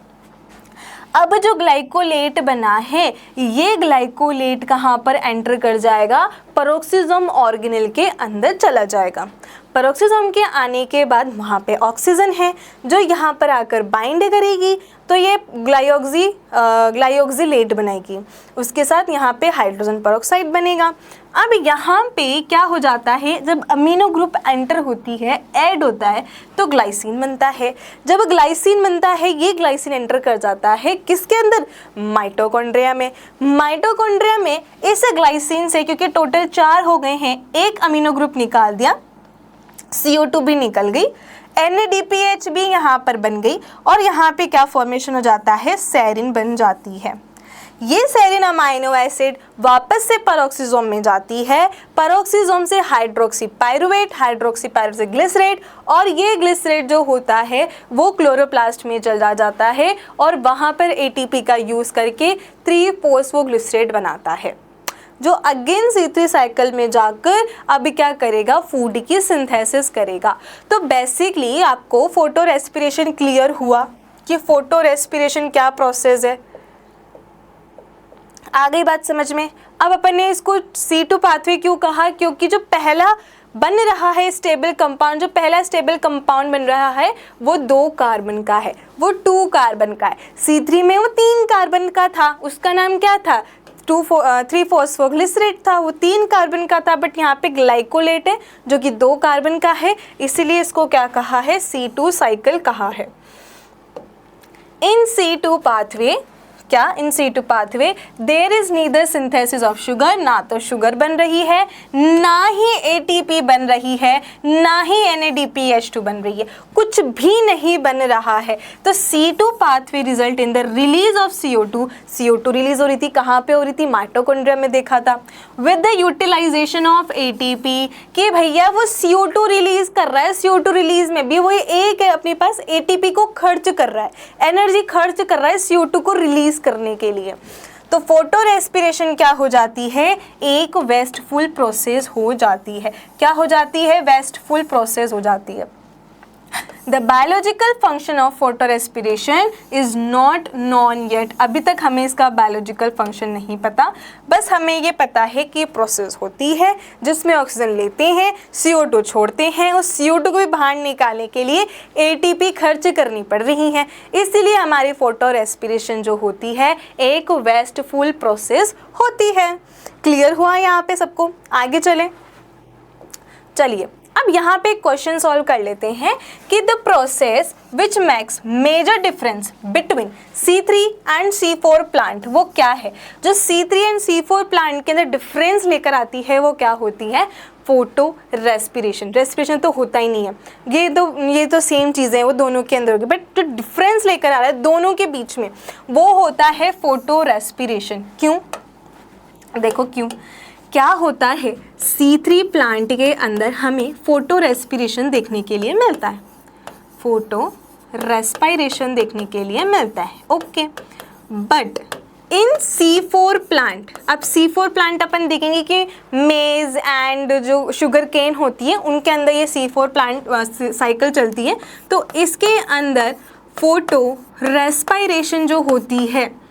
अब जो ग्लाइकोलेट बना है, ये ग्लाइकोलेट कहाँ पर एंटर कर जाएगा, पेरोक्सिसोम ऑर्गेनेल के अंदर चला जाएगा। पेरोक्सिसोम के आने के बाद वहाँ पे ऑक्सीजन है जो यहाँ पर आकर बाइंड करेगी, तो ये ग्लाइओक्सिलेट बनाएगी, उसके साथ यहाँ पे हाइड्रोजन पेरोक्साइड बनेगा। अब यहाँ पे क्या हो जाता है, जब अमीनो ग्रुप एंटर होती है, ऐड होता है, तो ग्लाइसिन बनता है। जब ग्लाइसिन बनता है, ये ग्लाइसिन एंटर कर जाता है किसके अंदर, माइटोकॉन्ड्रिया में। माइटोकॉन्ड्रिया में इस ग्लाइसिन से, क्योंकि टोटल 4 हो गए हैं, एक अमीनो ग्रुप निकाल दिया, CO2 भी निकल गई, NADPH भी यहाँ पर बन गई, और यहाँ पे क्या फॉर्मेशन हो जाता है, सेरिन बन जाती है। ये सेरिन अमाइनो एसिड वापस से पेरोक्सिसोम में जाती है, पेरोक्सिसोम से हाइड्रोक्सी पायरुवेट से ग्लिसरेट, और ये ग्लिसरेट जो होता है वो क्लोरोप्लास्ट में चला जाता है और वहाँ पर ATP का यूज़ करके 3-फॉस्फोग्लिसरेट बनाता है, जो अगेन C3 साइकिल में जाकर अब क्या करेगा, फूड की सिंथेसिस करेगा। तो बेसिकली आपको फोटो रेस्पिरेशन क्लियर हुआ कि फोटो रेस्पिरेशन क्या प्रोसेस है, आ गई बात समझ में। अब अपन ने इसको C2 पाथवे क्यों कहा, क्योंकि जो पहला बन रहा है स्टेबल कंपाउंड, जो पहला स्टेबल कंपाउंड बन रहा है वो 2 कार्बन का है, वो 2 कार्बन का है। C3 में वो 3 कार्बन का था, उसका नाम क्या था, 3-फॉस्फोग्लिसरेट था, वो 3 कार्बन का था, बट यहाँ पे ग्लाइकोलेट है जो कि 2 कार्बन का है, इसीलिए इसको क्या कहा है, C2 साइकिल कहा है। इन C2 पाथवे क्या, in C2 pathway there is neither synthesis of sugar, ना तो शुगर बन रही है, ना ही ATP बन रही है, ना ही NADPH2 बन रही है, कुछ भी नहीं बन रहा है। तो C2 pathway result in the release of CO2 release हो रही थी, कहाँ पे हो रही थी, माइटोकॉन्ड्रिया में देखा था, with the utilization of ATP, कि भैया वो CO2 रिलीज कर रहा है, CO2 रिलीज में भी वो एक है अपने पास ATP को खर्च कर रहा है, एनर्जी खर्च कर रहा है CO2 को रिलीज करने के लिए। तो फोटो रेस्पिरेशन क्या हो जाती है, एक वेस्टफुल प्रोसेस हो जाती है। क्या हो जाती है, वेस्टफुल प्रोसेस हो जाती है। The biological function of photorespiration is not known yet। अभी तक हमें इसका बायोलॉजिकल फंक्शन नहीं पता, बस हमें ये पता है कि प्रोसेस होती है जिसमें ऑक्सीजन लेते हैं, CO2 छोड़ते हैं, उस CO2 को भी बाहर निकालने के लिए ATP खर्च करनी पड़ रही है, इसीलिए हमारी फोटो रेस्पिरेशन जो होती है एक वेस्टफुल प्रोसेस होती है। क्लियर हुआ यहाँ पे सबको, आगे चलिए अब यहाँ पे क्वेश्चन सॉल्व कर लेते हैं कि the process which makes major difference between C3 and C4 plant वो क्या है। जो C3 एंड C4 प्लांट के अंदर डिफरेंस लेकर आती है वो क्या होती है, फोटो रेस्पिरेशन। रेस्पिरेशन तो होता ही नहीं है, ये तो सेम चीज़ें हैं, वो दोनों के अंदर होगी, बट जो डिफरेंस लेकर आ रहा है दोनों के बीच में वो होता है फोटो रेस्पिरेशन। क्यों, देखो क्यों, क्या होता है, C3 प्लांट के अंदर हमें फोटो रेस्पिरेशन देखने के लिए मिलता है, फोटो रेस्पिरेशन देखने के लिए मिलता है, okay. But in C4 plant, अब C4 प्लांट अपन देखेंगे कि मेज एंड जो शुगर केन होती है उनके अंदर ये C4 प्लांट साइकिल चलती है, तो इसके अंदर फोटो रेस्पिरेशन जो होती है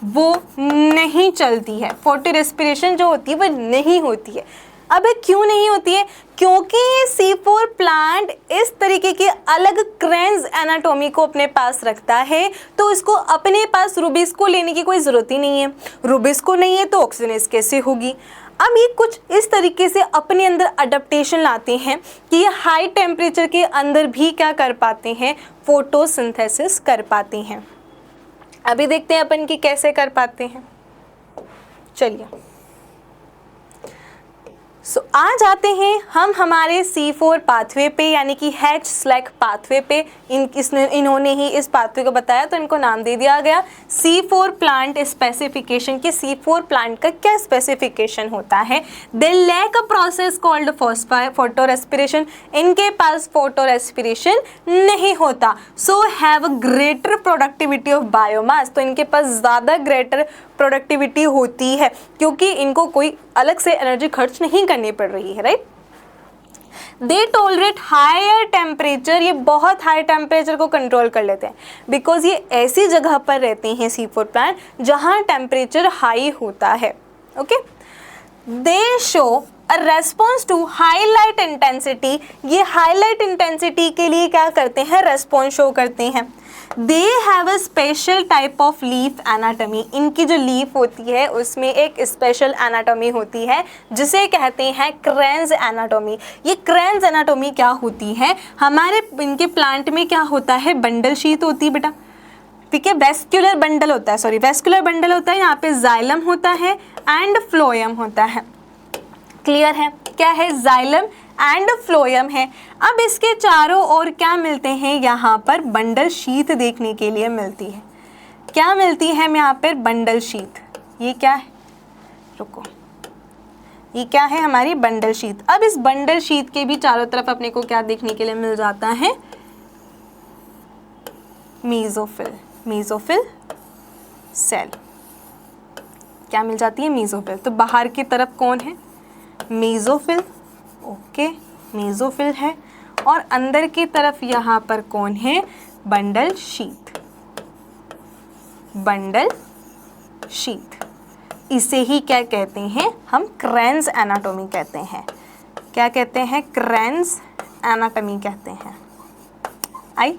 वो नहीं चलती है, फोटो रेस्पिरेशन जो होती है वो नहीं होती है। अब क्यों नहीं होती है, क्योंकि ये C4 प्लांट इस तरीके की अलग क्रेन्स एनाटॉमी को अपने पास रखता है, तो इसको अपने पास रूबिस्को लेने की कोई ज़रूरत ही नहीं है। रूबिस्को नहीं है तो ऑक्सीजनेस कैसे होगी। अब ये कुछ इस तरीके से अपने अंदर अडेप्टेशन लाते हैं कि ये हाई टेम्परेचर के अंदर भी क्या कर पाते हैं, फोटोसिंथेसिस कर पाते हैं। अभी देखते हैं अपन कि कैसे कर पाते हैं, चलिए। आ जाते हैं हम हमारे C4 पाथवे पे, यानी कि H/SLAC पाथवे पे। इन्होंने ही इस पाथवे को बताया तो इनको नाम दे दिया गया C4 प्लांट स्पेसिफिकेशन। कि C4 प्लांट का क्या स्पेसिफिकेशन होता है, they lack a process called photorespiration, इनके पास फोटो रेस्पिरेशन नहीं होता। So have greater productivity of biomass, तो इनके पास ज़्यादा ग्रेटर प्रोडक्टिविटी होती है क्योंकि इनको कोई अलग से एनर्जी खर्च नहीं करनी पड़ रही है, right. They tolerate higher temperature, ये बहुत हाई टेम्परेचर को कंट्रोल कर लेते हैं बिकॉज ये ऐसी जगह पर रहते हैं C4 प्लांट जहाँ टेम्परेचर हाई होता है, okay. They show a response to high light intensity, ये हाईलाइट इंटेंसिटी के लिए क्या करते हैं, रेस्पॉन्स शो करते हैं। They have a special type of leaf anatomy, इनकी जो लीफ होती है उसमें एक स्पेशल एनाटॉमी होती है जिसे कहते हैं क्रेन्स एनाटॉमी। ये क्रेन्स एनाटॉमी क्या होती है, हमारे इनके प्लांट में क्या होता है, बंडल शीथ होती है बेटा, ठीक है, वेस्कुलर बंडल होता है, सॉरी वेस्कुलर बंडल होता है, यहाँ पे जाइलम होता है एंड फ्लोएम होता है। क्लियर है, क्या है, जाइलम एंड फ्लोएम है। अब इसके चारों ओर क्या मिलते हैं, यहाँ पर बंडल शीथ देखने के लिए मिलती है। क्या मिलती है यहाँ पर, बंडल शीथ। ये क्या है, रुको, ये क्या है, हमारी बंडल शीथ। अब इस बंडल शीथ के भी चारों तरफ अपने को क्या देखने के लिए मिल जाता है, मेसोफिल, मेसोफिल सेल क्या मिल जाती है, मेसोफिल। तो बाहर की तरफ कौन है, मेसोफिल, ओके, मेसोफिल है, और अंदर की तरफ यहाँ पर कौन है, बंडल शीथ, बंडल शीथ। इसे ही क्या कहते हैं हम, क्रेन्स एनाटॉमी कहते हैं। क्या कहते हैं, क्रेन्स एनाटॉमी कहते हैं। आई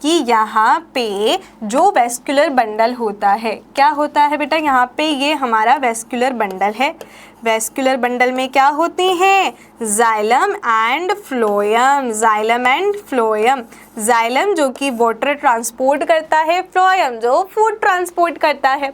कि यहाँ पे जो वेस्कुलर बंडल होता है, क्या होता है बेटा, यहाँ पे ये हमारा वेस्कुलर बंडल है। वेस्कुलर बंडल में क्या होते हैं, xylem and phloem, xylem and phloem. Xylem जो कि वाटर ट्रांसपोर्ट करता है, फ्लोएम जो फूड ट्रांसपोर्ट करता है।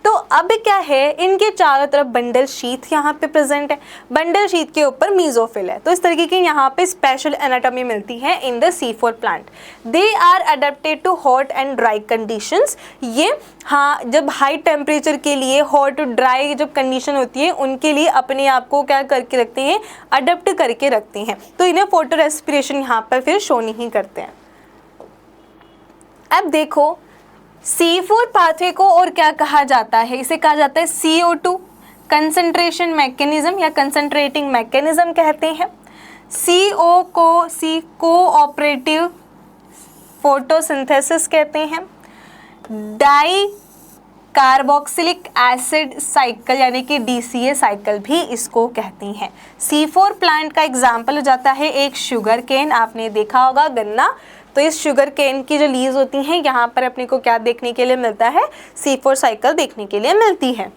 तो अब क्या है, इनके चारों तरफ बंडल शीथ यहाँ पे प्रेजेंट है, बंडल शीथ के ऊपर मेसोफिल है। तो इस तरीके की यहाँ पे स्पेशल एनाटॉमी मिलती है in the C4 plant. They are adapted to hot and dry conditions. ये हाँ, जब हाई टेम्परेचर के लिए, हॉट ड्राई जब कंडीशन होती है उनके लिए अपने आप को क्या करके रखते हैं, अडेप्ट करके रखते हैं। तो इन्हें फोटो रेस्पिरेशन यहाँ पर फिर शो नहीं करते हैं। अब देखो C4 पाथवे को और क्या कहा जाता है, इसे कहा जाता है CO2 कंसंट्रेशन मैकेनिज्म या कंसंट्रेटिंग मैकेनिज्म कहते हैं। CO को कोऑपरेटिव फोटोसिंथेसिस कहते हैं। डाई कार्बोक्सिलिक एसिड साइकिल यानी कि DCA साइकिल भी इसको कहती हैं। C4 प्लांट का एग्जाम्पल हो जाता है एक शुगर केन, आपने देखा होगा गन्ना। तो इस शुगर केन की जो लीव्स होती हैं यहाँ पर अपने को क्या देखने के लिए मिलता है, C4 साइकिल देखने के लिए मिलती है।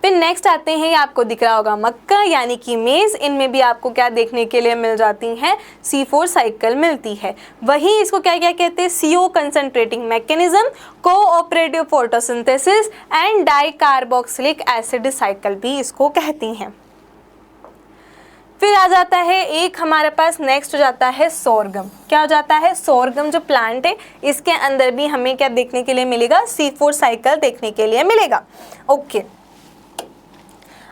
फिर नेक्स्ट आते हैं, ये आपको दिख रहा होगा मक्का यानी कि मेज, इनमें भी आपको क्या देखने के लिए मिल जाती हैं, C4 साइकिल मिलती है। वही इसको क्या क्या कहते हैं, CO concentrating mechanism, cooperative photosynthesis and di carboxylic acid cycle भी इसको कहती हैं। फिर आ जाता है एक हमारे पास नेक्स्ट हो जाता है सोरगम। क्या हो जाता है, सोरगम जो प्लांट है इसके अंदर भी हमें क्या देखने के लिए मिलेगा, C4 साइकिल देखने के लिए मिलेगा। ओके,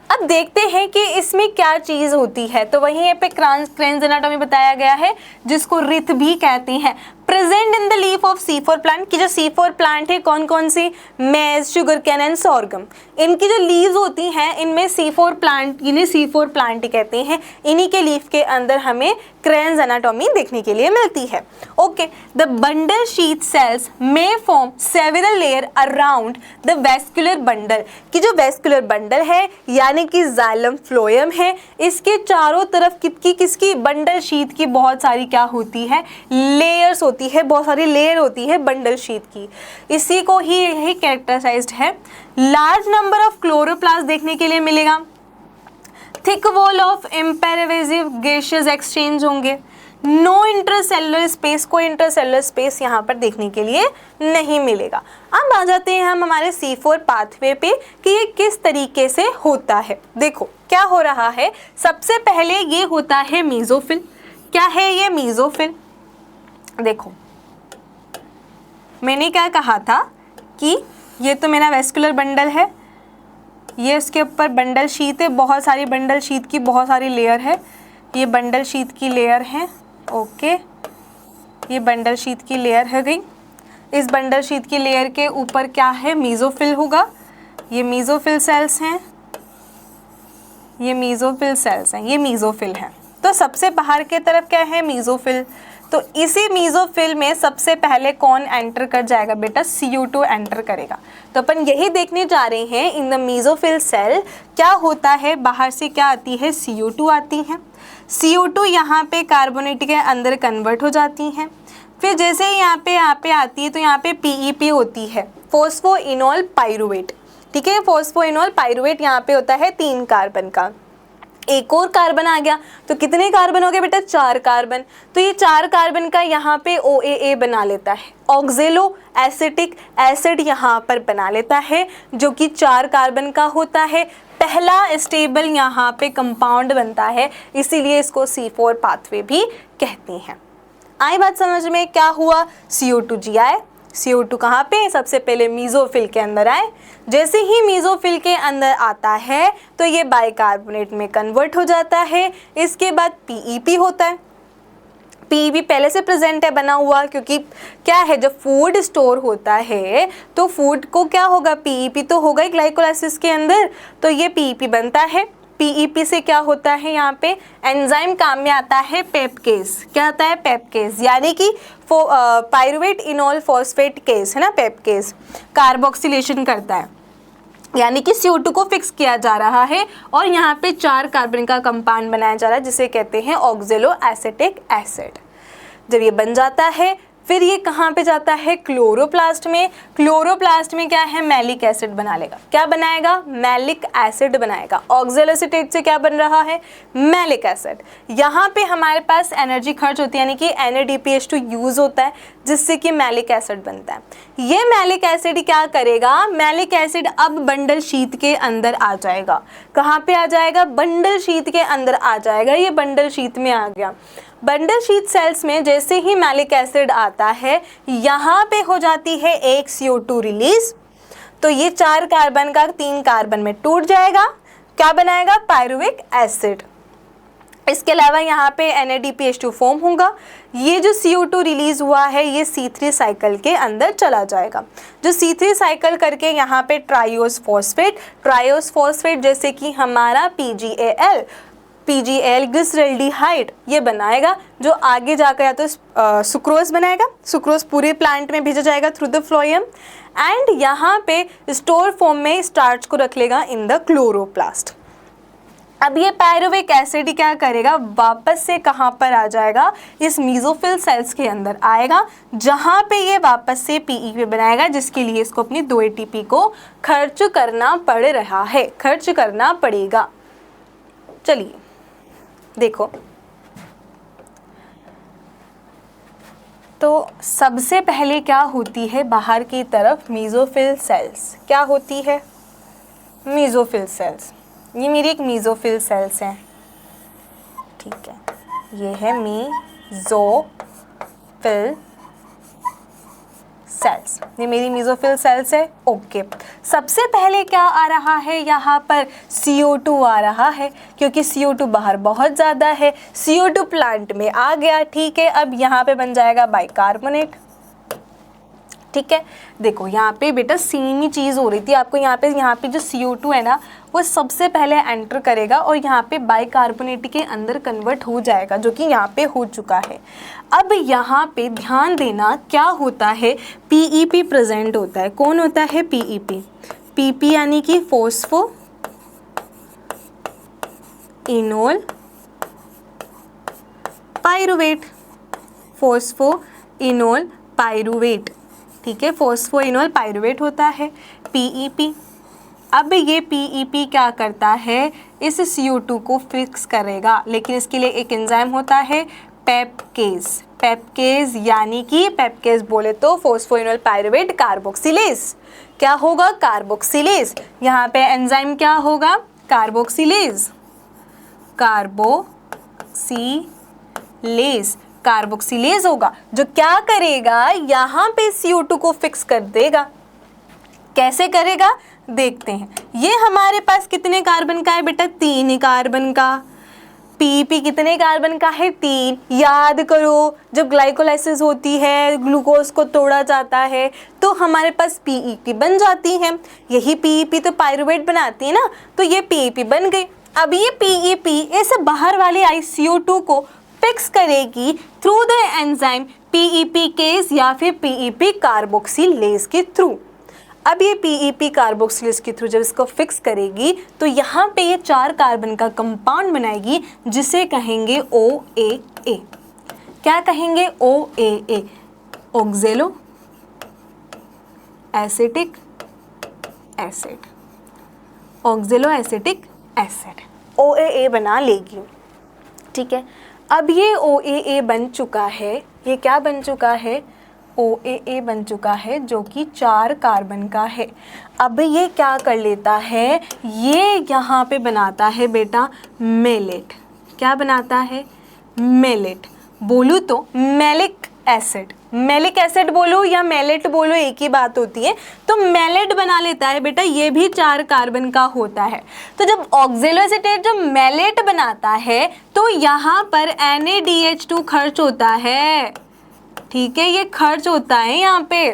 अब देखते हैं कि इसमें क्या चीज़ होती है। तो वहीं पे क्रेन्स एनाटॉमी बताया गया है जिसको रिथ भी कहते हैं। Present in the leaf of C4 plant, की जो C4 प्लांट है कौन कौन सी, मेज, शुगर कैन एंड सोरगम। इनकी जो लीव्स होती हैं इनमें C4 प्लांट, इन्हें C4 प्लांट कहते हैं। इन्हीं के लीफ के अंदर हमें क्रेन्स एनाटॉमी देखने के लिए मिलती है। Okay, the bundle sheath sales may form several layer around the vascular bundle, की जो वेस्कुलर बंडल है यानी कि जाइलम फ्लोएम है, इसके चारों तरफ किसकी बंडल शीथ की बहुत सारी क्या होती है, लेयर्स होती है, बहुत सारी लेयर होती है बंडल शीथ की। इसी को ही यही कैरेक्टराइज्ड है। लार्ज नंबर ऑफ क्लोरोप्लास्ट देखने के लिए मिलेगा। Thick wall of impervious gaseous exchange होंगे। नो इंटरसेलुलर स्पेस, कोई इंटरसेलुलर स्पेस यहाँ पर देखने के लिए नहीं मिलेगा। अब आ जाते हैं हम हमारे C4 पाथवे पे कि ये किस तरीके से होता है। देखो क्या हो रहा है, सबसे पहले ये होता है मेसोफिल। क्या है ये, मेसोफिल। देखो मैंने क्या कहा था कि ये तो मेरा वेस्कुलर बंडल है, ये इसके ऊपर बंडल शीथ है, बहुत सारी बंडल शीथ की बहुत सारी लेयर है, ये बंडल शीथ की लेयर है। ओके, ये बंडल शीथ की लेयर है गई। इस बंडल शीथ की लेयर के ऊपर क्या है, मेसोफिल होगा। ये मेसोफिल सेल्स हैं, ये मेसोफिल सेल्स हैं, ये मेसोफिल है। तो सबसे बाहर के तरफ क्या है, मेसोफिल। तो इसी मीज़ोफिल में सबसे पहले कौन एंटर कर जाएगा बेटा? CO2 एंटर करेगा। तो अपन यही देखने जा रहे हैं इन द मीज़ोफिल सेल क्या होता है, बाहर से क्या आती है? CO2 आती है। CO2 यहाँ पे कार्बोनेट के अंदर कन्वर्ट हो जाती हैं। फिर जैसे यहाँ पे आती है तो यहाँ पे PEP होती है, फॉस्फोइनोल पाइरुवेट। ठीक है, फॉस्फोइनोल पाइरुवेट यहाँ पे होता है 3 कार्बन का। एक और कार्बन आ गया तो कितने कार्बन हो गए बेटा? 4 कार्बन। तो ये 4 कार्बन का यहाँ पे OAA बना लेता है, ऑक्जेलो एसिटिक एसिड यहाँ पर बना लेता है, जो कि 4 कार्बन का होता है। पहला स्टेबल यहाँ पे कंपाउंड बनता है, इसीलिए इसको C4 पाथवे भी कहते हैं। आई बात समझ में? क्या हुआ? CO2 जी आए। CO2 कहाँ पे? सबसे पहले मीज़ोफिल के अंदर आए। जैसे ही मीज़ोफिल के अंदर आता है तो ये बाइकार्बोनेट में कन्वर्ट हो जाता है। इसके बाद PEP होता है। PEP पहले से प्रेजेंट है बना हुआ, क्योंकि क्या है, जब फूड स्टोर होता है तो फूड को क्या होगा? PEP तो होगा ही ग्लाइकोलाइसिस के अंदर, तो ये PEP बनता है। PEP से क्या होता है? यहाँ पे एंजाइम काम में आता है पेपकेस। क्या आता है? पेपकेस, यानी कि पाइरुवेट इनोल फॉस्फेट केस है ना, पेपकेस कार्बोक्सिलेशन करता है, यानी कि CO2 को फिक्स किया जा रहा है और यहाँ पे 4 कार्बन का कंपाउंड बनाया जा रहा है, जिसे कहते हैं ऑक्जेलो एसिटिक एसिड। जब ये बन जाता है फिर ये कहाँ पे जाता है? क्लोरोप्लास्ट में। क्लोरोप्लास्ट में क्या है? मैलिक एसिड बना लेगा। क्या बनाएगा? मैलिक एसिड बनाएगा। ऑक्जेलोएसिटेट से क्या बन रहा है? Malic acid. यहाँ पे हमारे पास एनर्जी खर्च होती है, यानी कि NADPH2 यूज़ होता है, जिससे कि मैलिक एसिड बनता है। ये मैलिक एसिड क्या करेगा? मैलिक एसिड अब बंडल शीट के अंदर आ जाएगा। कहाँ पे आ जाएगा? बंडल शीट के अंदर आ जाएगा। ये बंडल शीट में आ गया। बंडल शीट सेल्स में जैसे ही मैलिक एसिड आता है, यहाँ पे हो जाती है एक CO2 रिलीज, तो ये 4 कार्बन का 3 कार्बन में टूट जाएगा। क्या बनाएगा? Pyruvic acid. इसके अलावा यहाँ पे NADPH2 फॉर्म होगा। ये जो CO2 रिलीज हुआ है ये C3 साइकिल के अंदर चला जाएगा, जो C3 साइकिल करके यहाँ पे ट्राइओस फॉस्फेट जैसे कि हमारा PGAL ग्लिसरल्डिहाइड ये बनाएगा, जो आगे जाकर या तो सुक्रोज बनाएगा। सुक्रोज पूरे प्लांट में भेजा जाएगा थ्रू द फ्लोएम, एंड यहाँ पे स्टोर फॉर्म में स्टार्च को रख लेगा इन द क्लोरोप्लास्ट। अब ये पाइरुविक एसिड क्या करेगा? वापस से कहाँ पर आ जाएगा? इस मीज़ोफिल सेल्स के अंदर आएगा, जहाँ पे ये वापस से PEP बनाएगा, जिसके लिए इसको अपनी 2 ATP को खर्च करना पड़ रहा है, खर्च करना पड़ेगा। चलिए देखो, तो सबसे पहले क्या होती है बाहर की तरफ? Mesophyll sales. क्या होती है? Mesophyll sales. ये मेरी एक मीज़ोफिल सेल्स हैं, ठीक है, ये है मीज़ोफिल सेल्स, ये मेरी मीज़ोफिल सेल्स है। ओके, सबसे पहले क्या आ रहा है? यहाँ पर CO2 आ रहा है, क्योंकि CO2 बाहर बहुत ज़्यादा है। CO2 प्लांट में आ गया, ठीक है। अब यहाँ पे बन जाएगा बाइकार्बोनेट, ठीक है। देखो यहाँ पे बेटा सेम ही चीज़ हो रही थी आपको। यहाँ पे जो CO2 है ना, वो सबसे पहले एंटर करेगा और यहाँ पे बाइकार्बोनेट के अंदर कन्वर्ट हो जाएगा, जो कि यहाँ पे हो चुका है। अब यहाँ पे ध्यान देना क्या होता है? PEP प्रेजेंट होता है। कौन होता है? PEP। PP यानी कि phospho enol pyruvate, phospho enol pyruvate, ठीक है, फॉस्फोइनोल पाइरुवेट होता है PEP। अब ये PEP क्या करता है? इस CO2 को फिक्स करेगा, लेकिन इसके लिए एक एंजाइम होता है पेपकेज। पेपकेज यानी कि पेपकेज बोले तो फॉस्फोइनोल पाइरुवेट कार्बोक्सिलेज। क्या होगा? कार्बोक्सिलेज। यहाँ पे एंजाइम क्या होगा? कार्बोक्सिलेज। कार्बोक्सिलेज होगा, जो क्या करेगा? यहाँ पे CO2 को फिक्स कर देगा। कैसे करेगा? देखते हैं। ये हमारे पास कितने कार्बन का है बेटा? 3 कार्बन का। PEP कितने कार्बन का है? 3। याद करो, जब ग्लाइकोलाइसिस होती है, ग्लूकोज को तोड़ा जाता है, तो हमारे पास PEP बन जाती है। यही PEP तो पाइरुवेट बनाती है ना, तो ये PEP बन गई। अब ये PEP इस बाहर वाले CO2 को फिक्स करेगी through the enzyme PEP case या फिर पीईपी कार्बोक्सिलेज के थ्रू। अब ये पीईपी कार्बोक्सिलेज के थ्रू जब इसको फिक्स करेगी तो यहाँ पे ये 4 कार्बन का कंपाउंड बनाएगी जिसे कहेंगे OAA। क्या कहेंगे? OAA, ऑक्जेलो acetic acid, ऑक्जेलो acetic acid OAA बना लेगी। ठीक है, अब ये OAA बन चुका है, ये क्या बन चुका है? OAA बन चुका है जो कि 4 कार्बन का है। अब ये क्या कर लेता है? ये यहाँ पे बनाता है बेटा मेलेट। क्या बनाता है? मेलेट। बोलूँ तो मैलिक एसिड, मैलिक एसिड बोलो या मेलेट बोलो एक ही बात होती है। तो मेलेट बना लेता है बेटा, ये भी 4 कार्बन का होता है। तो जब ऑक्जेलो एसीटेट जब मेलेट बनाता है तो यहाँ पर NaDH2 खर्च होता है। ठीक है, ये खर्च होता है यहाँ पे।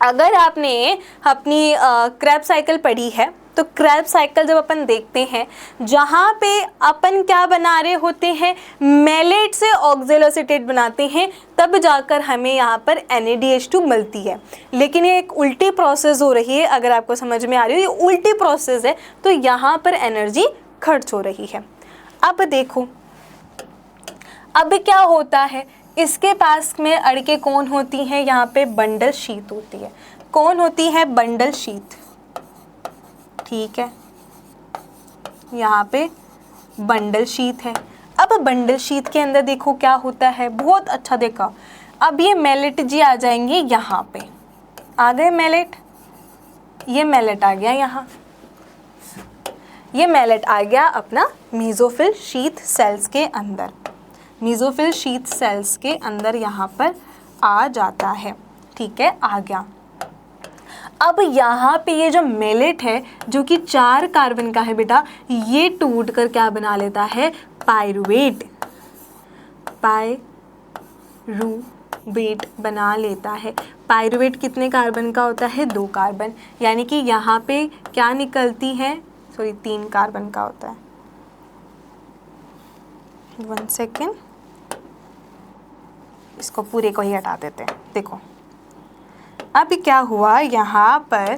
अगर आपने अपनी क्रेब्स साइकिल पढ़ी है तो क्रेब्स साइकिल जब अपन देखते हैं जहाँ पे अपन क्या बना रहे होते हैं, मेलेट से ऑक्जेलो एसीटेट बनाते हैं, तब जाकर हमें यहाँ पर NaDH2 मिलती है। लेकिन ये एक उल्टी प्रोसेस हो रही है, अगर आपको समझ में आ रही हो ये उल्टी प्रोसेस है, तो यहाँ पर एनर्जी खर्च हो रही है। अब देखो अब क्या होता है, इसके पास में अड़के कौन होती हैं? यहाँ पे बंडल शीट होती है। कौन होती है? Bundle sheath. ठीक है, यहाँ पे बंडल शीट है। अब बंडल शीट के अंदर देखो क्या होता है, बहुत अच्छा देखा। अब ये मेलेट जी आ जाएंगे यहाँ पे, आ गए मेलेट, ये मेलेट आ गया यहाँ, ये मेलेट आ गया अपना मेसोफिल शीट सेल्स के अंदर, मेसोफिल शीट सेल्स के अंदर यहाँ पर आ जाता है। ठीक है, आ गया। अब यहाँ पे ये जो मेलेट है जो कि 4 कार्बन का है बेटा, ये टूट कर क्या बना लेता है? पायरुवेट, पायरुवेट बना लेता है। पायरुवेट कितने कार्बन का होता है? 2 कार्बन, यानी कि यहाँ पे क्या निकलती है? 3 कार्बन का होता है। 1 सेकेंड, इसको पूरे को ही हटा देते हैं। देखो अब क्या हुआ, यहाँ पर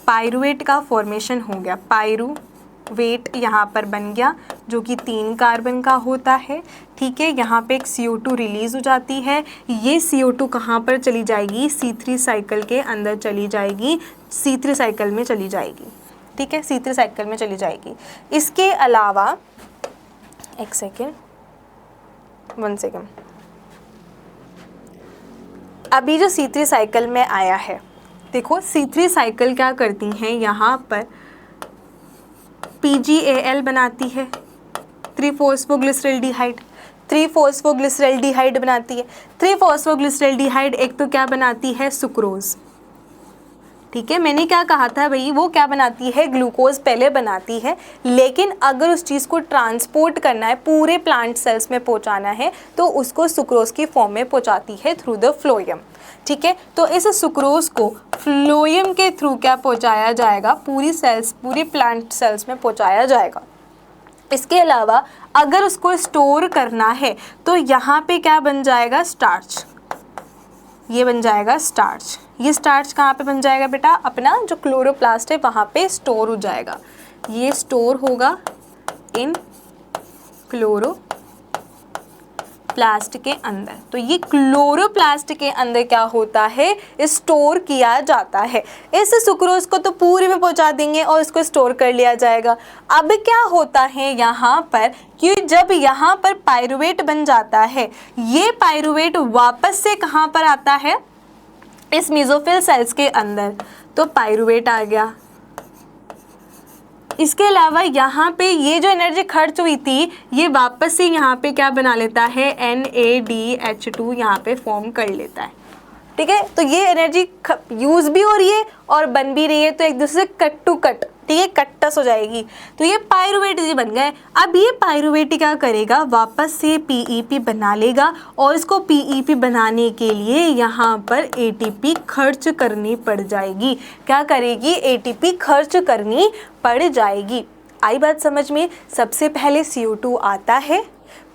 पायरुवेट का फॉर्मेशन हो गया, पायरुवेट यहाँ पर बन गया जो कि 3 कार्बन का होता है। ठीक है, यहाँ पे एक CO2 रिलीज़ हो जाती है। ये CO2 कहाँ पर चली जाएगी? C3 साइकिल के अंदर चली जाएगी, C3 साइकिल में चली जाएगी। ठीक है, C3 साइकिल में चली जाएगी। इसके अलावा 1 सेकेंड, 1 सेकेंड, अभी जो C3 साइकिल में आया है, देखो C3 साइकिल क्या करती हैं, यहाँ पर PgAl बनाती है, 3-फॉस्फोग्लिसरल्डिहाइड, 3-फॉस्फोग्लिसरल्डिहाइड बनाती है। 3-फॉस्फोग्लिसरल्डिहाइड एक तो क्या बनाती है? सुक्रोज। ठीक है, मैंने क्या कहा था भाई, वो क्या बनाती है? ग्लूकोज पहले बनाती है, लेकिन अगर उस चीज़ को ट्रांसपोर्ट करना है, पूरे प्लांट सेल्स में पहुंचाना है, तो उसको सुक्रोज की फॉर्म में पहुंचाती है थ्रू द फ्लोएम। ठीक है, तो इस सुक्रोज को फ्लोएम के थ्रू क्या पहुंचाया जाएगा? पूरी सेल्स, पूरी प्लांट सेल्स में पहुंचाया जाएगा। इसके अलावा अगर उसको स्टोर करना है तो यहाँ पे क्या बन जाएगा? स्टार्च। ये बन जाएगा स्टार्च। ये स्टार्च कहाँ पे बन जाएगा बेटा? अपना जो क्लोरोप्लास्ट है वहाँ पे स्टोर हो जाएगा। ये स्टोर होगा इन क्लोरोप्लास्ट के अंदर। तो ये क्लोरोप्लास्ट के अंदर क्या होता है? स्टोर किया जाता है। इस सुक्रोज को तो पूरे में पहुंचा देंगे और इसको स्टोर कर लिया जाएगा। अब क्या होता है यहाँ पर कि जब यहाँ पर पायरुवेट बन जाता है, ये पायरुवेट वापस से कहाँ पर आता है? इस मेसोफिल सेल्स के अंदर। तो पायरुवेट आ गया। इसके अलावा यहाँ पे ये जो एनर्जी खर्च हुई थी, ये वापस से यहाँ पे क्या बना लेता है? NaDH2 यहाँ पे फॉर्म कर लेता है। ठीक है, तो ये एनर्जी यूज़ भी हो रही है और बन भी रही है, तो एक दूसरे से कट टू कट, ठीक है, कट्टस हो जाएगी। तो ये पायरुवेट जी बन गए। अब ये पायरुवेट क्या करेगा? वापस से PEP बना लेगा और इसको PEP बनाने के लिए यहाँ पर ATP खर्च करनी पड़ जाएगी। क्या करेगी? ATP खर्च करनी पड़ जाएगी। आई बात समझ में? सबसे पहले CO2 आता है,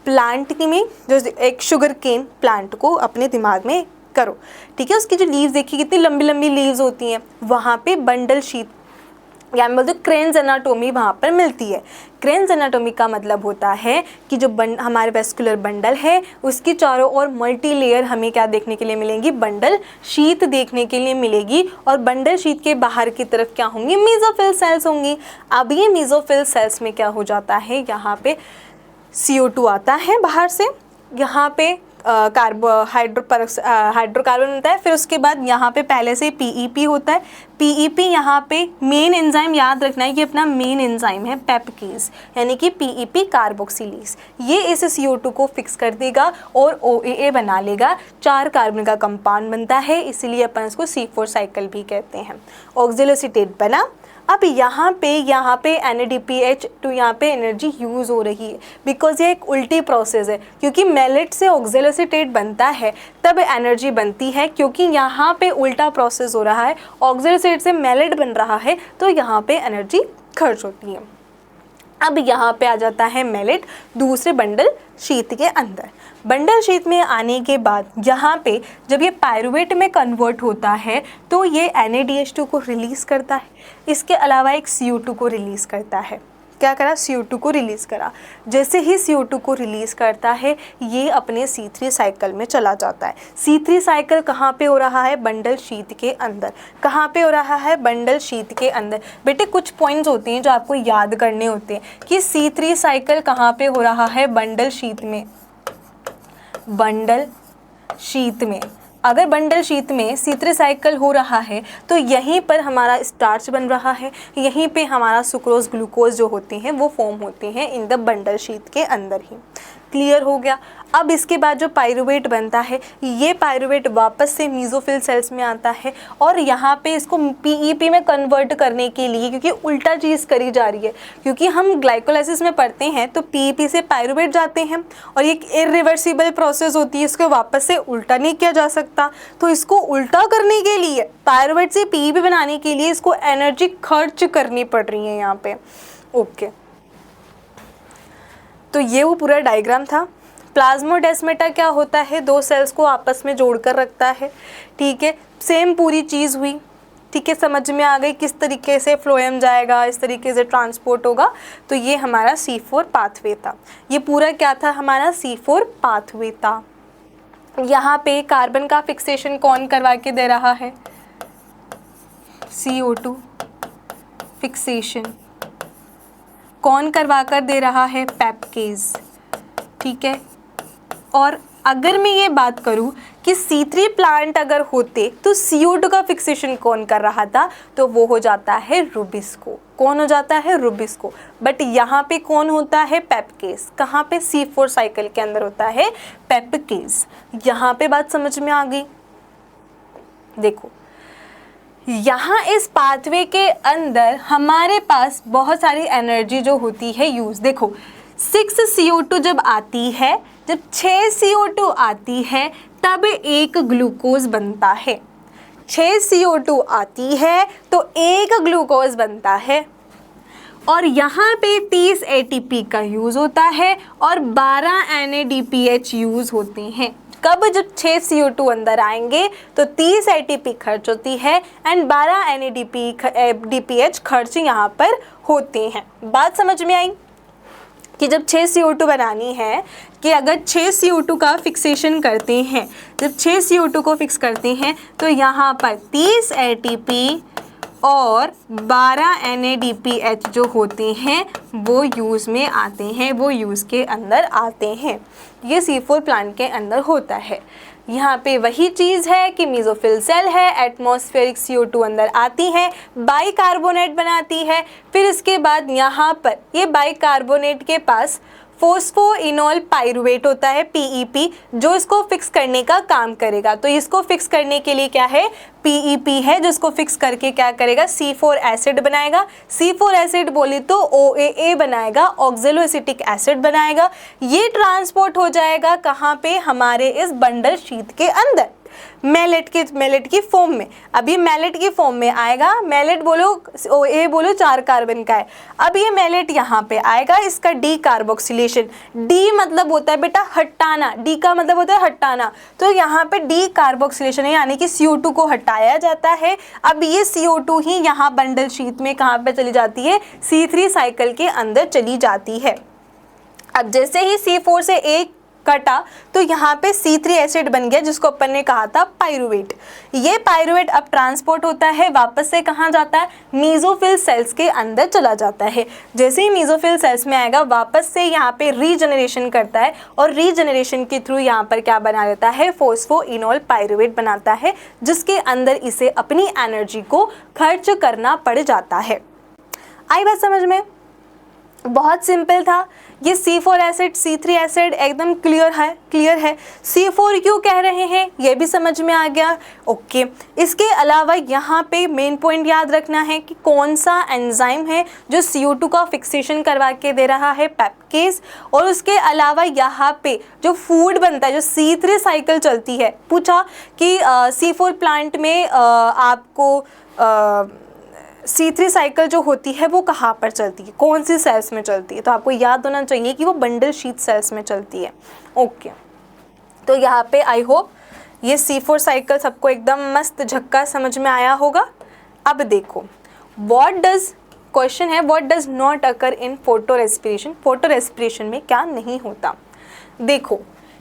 प्लांट में जो एक शुगर केन प्लांट को अपने दिमाग में करो, ठीक है। उसकी जो लीव्स देखिए कितनी लंबी लंबी लीव्स होती हैं, वहाँ पे बंडल शीथ या मैं बोलते क्रेन्स एनाटोमी वहाँ पर मिलती है। क्रेन्स एनाटोमी का मतलब होता है कि जो हमारे वेस्कुलर बंडल है उसकी चारों ओर मल्टी लेयर हमें क्या देखने के लिए मिलेंगी, बंडल शीथ देखने के लिए मिलेगी। और बंडल शीथ के बाहर की तरफ क्या होंगी, मेसोफिल सेल्स होंगी। अब ये मेसोफिल सेल्स में क्या हो जाता है, यहाँ पे CO2 आता है बाहर से, यहाँ पे हाइड्रोकार्बन होता है। फिर उसके बाद यहाँ पे पहले से PEP होता है। PEP यहाँ पे मेन एंजाइम याद रखना है कि अपना मेन एंजाइम है पेप्केज, यानी कि PEP कार्बोक्सिलेज। ये इस CO2 को फिक्स कर देगा और OAA बना लेगा। 4 कार्बन का कंपाउंड बनता है, इसीलिए अपन इसको C4 साइकिल भी कहते हैं। ऑक्जेलोसिटेट बना। अब यहाँ पे NADPH तो यहाँ पे एनर्जी यूज़ हो रही है, बिकॉज ये एक उल्टी प्रोसेस है, क्योंकि मेलेट से ऑक्जेलोसिटेट बनता है तब एनर्जी बनती है, क्योंकि यहाँ पे उल्टा प्रोसेस हो रहा है, ऑक्जेलोसिटेट से मेलेट बन रहा है तो यहाँ पे एनर्जी खर्च होती है। अब यहाँ पे आ जाता है मेलेट दूसरे बंडल शीथ के अंदर। बंडल शीथ में आने के बाद यहाँ पे जब ये पायरुवेट में कन्वर्ट होता है तो ये NADH2 को रिलीज़ करता है। इसके अलावा एक CO2 को रिलीज़ करता है। क्या करा, CO2 को रिलीज़ करा। जैसे ही CO2 को रिलीज़ करता है ये अपने C3 साइकिल में चला जाता है। C3 साइकिल कहाँ पे हो रहा है, बंडल शीथ के अंदर। कहाँ पे हो रहा है, बंडल शीथ के अंदर। बेटे कुछ पॉइंट्स होते हैं जो आपको याद करने होते हैं कि C3 साइकिल कहाँ पे हो रहा है, बंडल शीथ में। बंडल शीथ में, अगर बंडल शीथ में C3 साइकिल हो रहा है तो यहीं पर हमारा स्टार्च बन रहा है, यहीं पे हमारा सुक्रोज ग्लूकोज जो होते हैं वो फॉर्म होते हैं इन द बंडल शीथ के अंदर ही। क्लियर हो गया। अब इसके बाद जो पायरुवेट बनता है, ये पायरुवेट वापस से मेसोफिल सेल्स में आता है और यहाँ पे इसको PEP में कन्वर्ट करने के लिए, क्योंकि उल्टा चीज़ करी जा रही है, क्योंकि हम ग्लाइकोलाइसिस में पढ़ते हैं तो PEP से पायरुवेट जाते हैं और ये इरिवर्सिबल प्रोसेस होती है, इसको वापस से उल्टा नहीं किया जा सकता। तो इसको उल्टा करने के लिए, पायरुवेट से PEP बनाने के लिए इसको एनर्जी खर्च करनी पड़ रही है यहाँ पे। ओके, तो ये वो पूरा डायग्राम था। प्लाज्मोडेस्माटा क्या होता है, 2 सेल्स को आपस में जोड़कर रखता है, ठीक है। सेम पूरी चीज़ हुई, ठीक है, समझ में आ गई किस तरीके से फ्लोएम जाएगा, इस तरीके से ट्रांसपोर्ट होगा। तो ये हमारा C4 पाथवे था। ये पूरा क्या था, हमारा C4 पाथवे था। यहाँ पे कार्बन का फिक्सेशन कौन करवा के दे रहा है, CO2 फिक्सेशन कौन करवा कर दे रहा है, पेप्केज, ठीक है। और अगर मैं ये बात करूँ कि C3 प्लांट अगर होते तो CO2 का फिक्सेशन कौन कर रहा था, तो वो हो जाता है रुबिस्को। कौन हो जाता है, रुबिस्को। बट यहाँ पे कौन होता है, पेप्केज। कहाँ पे, C4 साइकिल के अंदर होता है पेप्केज। यहाँ पे बात समझ में आ गई। देखो यहाँ इस पाथवे के अंदर हमारे पास बहुत सारी एनर्जी जो होती है यूज़। देखो 6 CO2 जब आती है, जब 6 CO2 आती है तब एक ग्लूकोज बनता है। 6 CO2 आती है तो एक ग्लूकोज बनता है और यहाँ पे 30 ATP का यूज़ होता है और 12 NADPH यूज़ होते हैं। कब, जब 6 CO2 अंदर आएंगे तो 30 ATP खर्च होती है एंड 12 NADPH खर्च यहाँ पर होते हैं। बात समझ में आई कि जब 6 CO2 बनानी है, कि अगर 6 CO2 का फिक्सेशन करते हैं, जब 6 CO2 को फिक्स करते हैं तो यहाँ पर 30 ATP और 12 NADPH जो होते हैं वो यूज़ में आते हैं, वो यूज़ के अंदर आते हैं। ये C4 प्लांट के अंदर होता है। यहाँ पे वही चीज़ है कि मेसोफिल सेल है, एटमॉस्फेरिक CO2 अंदर आती है, बाइकार्बोनेट बनाती है। फिर इसके बाद यहाँ पर ये बाइकार्बोनेट के पास फोस्फोइनोल पायरुवेट होता है PEP, जो इसको फिक्स करने का काम करेगा। तो इसको फिक्स करने के लिए क्या है, PEP है, जो इसको फिक्स करके क्या करेगा, C4 एसिड बनाएगा। C4 एसिड बोली तो OAA बनाएगा, ऑक्जेलो एसिटिक एसिड बनाएगा। ये ट्रांसपोर्ट हो जाएगा कहाँ पे, हमारे इस बंडल शीथ के अंदर। मैलेट की फॉर्म में। अब ये मैलेट की फॉर्म में आएगा, मैलेट बोलो ये बोलो 4 कार्बन का है। अब ये मैलेट यहाँ पे आएगा, इसका डी कार्बोक्सिलेशन, डी मतलब होता है बेटा हटाना, डी का मतलब होता है हटाना, तो यहाँ पे डी कार्बोक्सिलेशन है यानी कि CO2 को हटाया जाता है। अब ये CO2 ही यहाँ बंडल शीट में कहाँ पे चली जाती है, C3 साइकिल के अंदर चली जाती है। अब जैसे ही C4 से एक कटा तो यहाँ पे C3 एसिड बन गया जिसको अपन ने कहा था पायरुवेट। ये पायरुवेट अब ट्रांसपोर्ट होता है, वापस से कहाँ जाता है, मीजोफिल सेल्स के अंदर चला जाता है। जैसे ही मीजोफिल सेल्स में आएगा वापस से यहाँ पे रीजनरेशन करता है और रीजनरेशन के थ्रू यहाँ पर क्या बना देता है, फोस्फोइनोल पायरुवेट बनाता है, जिसके अंदर इसे अपनी एनर्जी को खर्च करना पड़ जाता है। आई बात समझ में? बहुत सिंपल था। ये C4 एसिड C3 एसिड एकदम क्लियर है। C4 क्यों कह रहे हैं ये भी समझ में आ गया। ओके, इसके अलावा यहाँ पे मेन पॉइंट याद रखना है कि कौन सा एंजाइम है जो CO2 का फिक्सेशन करवा के दे रहा है, पेप्केज। और उसके अलावा यहाँ पे जो फूड बनता है, जो C3 साइकिल चलती है, पूछा कि C4 प्लांट में आपको C3 साइकिल जो होती है वो कहाँ पर चलती है, कौन सी सेल्स में चलती है, तो आपको याद होना चाहिए कि वो बंडल शीथ सेल्स में चलती है। ओके, तो यहाँ पे आई होप ये C4 साइकिल सबको एकदम मस्त झक्का समझ में आया होगा। अब देखो क्वेश्चन है what does not occur in photo respiration. Photo respiration में क्या नहीं होता, देखो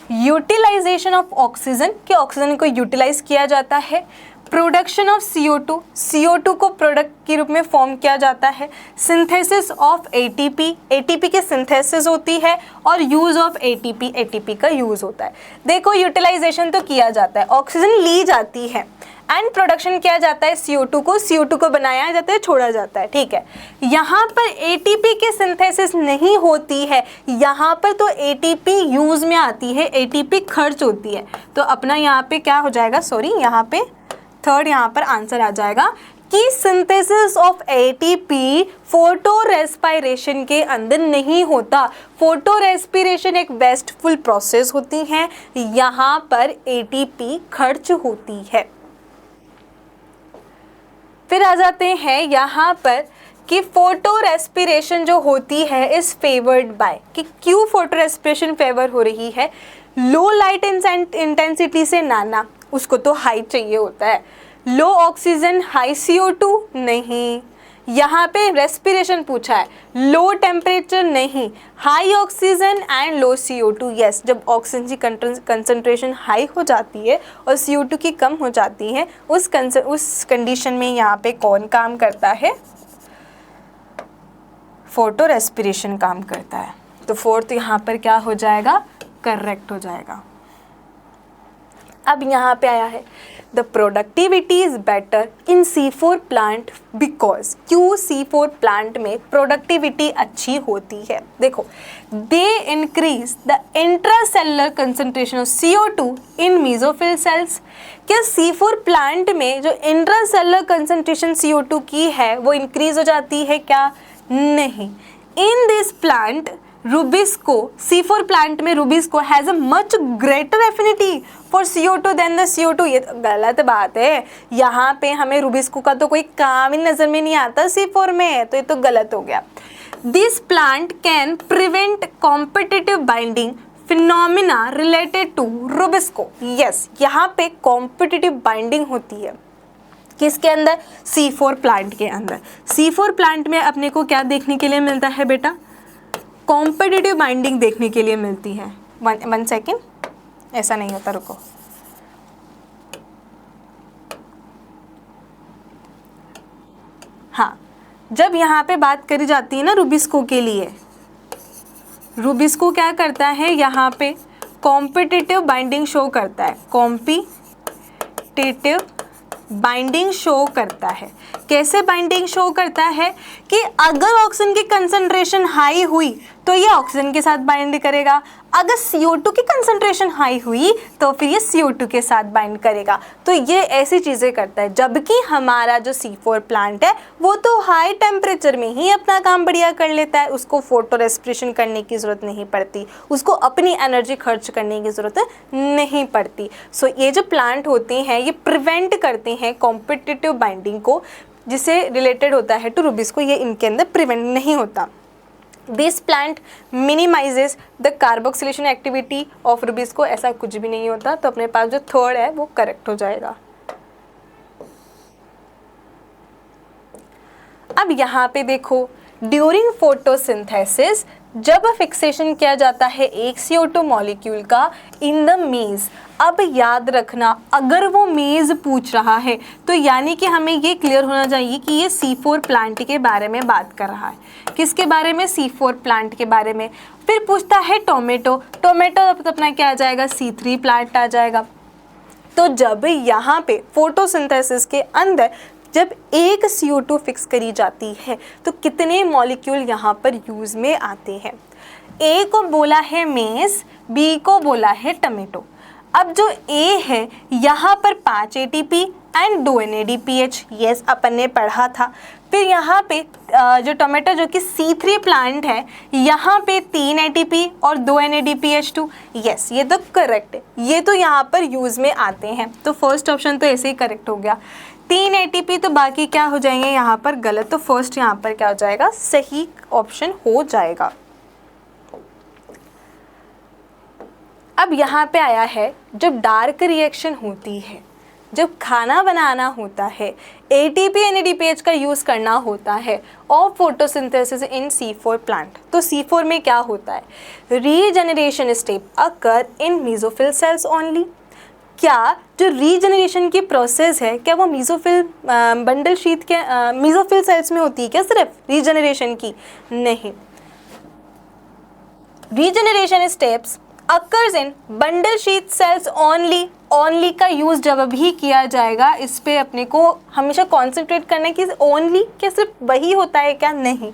यूटिलाइजेशन ऑफ ऑक्सीजन, कि ऑक्सीजन को यूटिलाइज किया जाता है, प्रोडक्शन ऑफ CO2 को प्रोडक्ट के रूप में फॉर्म किया जाता है, सिंथेसिस ऑफ ATP की सिंथेसिस होती है, और यूज़ ऑफ ATP का यूज़ होता है। देखो यूटिलाइजेशन तो किया जाता है, ऑक्सीजन ली जाती है, एंड प्रोडक्शन किया जाता है CO2 को बनाया जाता है, छोड़ा जाता है, ठीक है। यहाँ पर ATP की सिंथेसिस नहीं होती है, यहाँ पर तो ATP यूज़ में आती है, ATP खर्च होती है। तो अपना यहाँ पे क्या हो जाएगा, यहाँ पे थर्ड यहाँ पर आंसर आ जाएगा कि synthesis of ATP photo respiration के अंदर नहीं होता। फोटो रेस्पिरेशन एक वेस्टफुल प्रोसेस होती है, यहाँ पर ATP खर्च होती है। फिर आ जाते हैं यहाँ पर कि फोटो रेस्पिरेशन जो होती है इज फेवर्ड बाय, कि क्यों फोटो रेस्पिरेशन फेवर हो रही है। लो लाइट इंटेंसिटी से नाना, उसको तो हाई चाहिए होता है। लो ऑक्सीजन हाई CO2 नहीं, यहाँ पे रेस्पिरेशन पूछा है, लो टेम्परेचर नहीं, high oxygen and low CO2 yes. जब ऑक्सीजन की कंसंट्रेशन हाई हो जाती है और CO2 की कम हो जाती है, उस कंडीशन में यहाँ पे कौन काम करता है, फोटो रेस्पिरेशन काम करता है। तो फोर्थ यहाँ पर क्या हो जाएगा, करेक्ट हो जाएगा। अब यहाँ पे आया है the productivity is better in C4 plant because, क्यों C4 प्लांट में प्रोडक्टिविटी अच्छी होती है। देखो they increase the intracellular concentration of CO2 in mesophyll cells. क्या C4 प्लांट में जो इंट्रासेलुलर कंसंट्रेशन CO2 की है वो इंक्रीज हो जाती है क्या, नहीं। In this plant rubisco, C4 plant में rubisco has a much greater affinity for CO2 than the CO2। ये तो गलत बात है, यहाँ पे हमें रुबिस्को का तो कोई काम ही नज़र में नहीं आता C4 में, तो ये तो गलत हो गया। This plant can prevent competitive binding phenomena related to rubisco. Yes, यहाँ पे कॉम्पिटिटिव बाइंडिंग होती है, किसके अंदर, C4 प्लांट के अंदर। C4 प्लांट में अपने को क्या देखने के लिए मिलता है बेटा, कॉम्पिटिटिव बाइंडिंग देखने के लिए मिलती है। वन सेकेंड, ऐसा नहीं होता, रुको। हाँ, जब यहाँ पे बात करी जाती है ना रुबिस्को के लिए, रुबिस्को क्या करता है, यहाँ पे कॉम्पिटिटिव बाइंडिंग शो करता है, कॉम्पिटिटिव बाइंडिंग शो करता है। कैसे बाइंडिंग शो करता है कि अगर ऑक्सीजन की कंसंट्रेशन हाई हुई तो ये ऑक्सीजन के साथ बाइंड करेगा, अगर CO2 की कंसंट्रेशन हाई हुई तो फिर ये CO2 के साथ बाइंड करेगा। तो ये ऐसी चीज़ें करता है, जबकि हमारा जो C4 प्लांट है वो तो हाई टेम्परेचर में ही अपना काम बढ़िया कर लेता है, उसको फोटो रेस्पिरेशन करने की ज़रूरत नहीं पड़ती, उसको अपनी एनर्जी खर्च करने की ज़रूरत नहीं पड़ती। सो ये जो प्लांट होते हैं ये प्रिवेंट करते हैं कॉम्पिटिटिव बाइंडिंग को, जिसे रिलेटेड होता है टू रुबीज़ को, ये इनके अंदर प्रिवेंट नहीं होता। This plant minimises the carboxylation activity of rubisco को, ऐसा कुछ भी नहीं होता। तो अपने पास जो थर्ड है वो करेक्ट हो जाएगा। अब यहाँ पे देखो, ड्यूरिंग फोटोसिंथेसिस जब फिक्सेशन किया जाता है एक CO2 मॉलिक्यूल का इन द मेज, अब याद रखना अगर वो मेज पूछ रहा है तो यानी कि हमें ये क्लियर होना चाहिए कि ये C4 प्लांट के बारे में बात कर रहा है। किसके बारे में? C4 प्लांट के बारे में। फिर पूछता है टोमेटो, टोमेटो तो अपना क्या आ जाएगा? C3 प्लांट आ जाएगा। तो जब यहाँ पे फोटोसिंथेसिस के अंदर जब एक CO2 फिक्स करी जाती है तो कितने मॉलिक्यूल यहाँ पर यूज़ में आते हैं? A को बोला है मेज, B को बोला है टमेटो। अब जो A है यहाँ पर 5 ATP एंड 2 NADPH, यस अपन ने पढ़ा था। फिर यहाँ पे जो टोमेटो जो कि C3 प्लांट है यहाँ पे 3 ATP और 2 NADPH2, यस ये तो करेक्ट है, ये तो यहाँ पर यूज़ में आते हैं। तो फर्स्ट ऑप्शन तो ऐसे ही करेक्ट हो गया। 3 ATP तो बाकी क्या हो जाएंगे यहाँ पर गलत, तो फर्स्ट यहाँ पर क्या हो जाएगा? सही ऑप्शन हो जाएगा। अब यहाँ पे आया है जब डार्क रिएक्शन होती है, जब खाना बनाना होता है, ATP NADPH का यूज़ करना होता है और फोटोसिंथेसिस इन C4 प्लांट, तो C4 में क्या होता है? रीजनरेशन स्टेप अकर इन मेसोफिल सेल्स ओनली। क्या जो रीजनरेशन की प्रोसेस है क्या वो मेसोफिल बंडल शीथ के मेसोफिल सेल्स में होती है क्या सिर्फ रीजनरेशन की? नहीं, regeneration steps occurs in bundle sheath sales only. Only का यूज़ जब भी किया जाएगा इस पे अपने को हमेशा कॉन्सेंट्रेट करना है कि ओनली क्या सिर्फ वही होता है क्या? नहीं,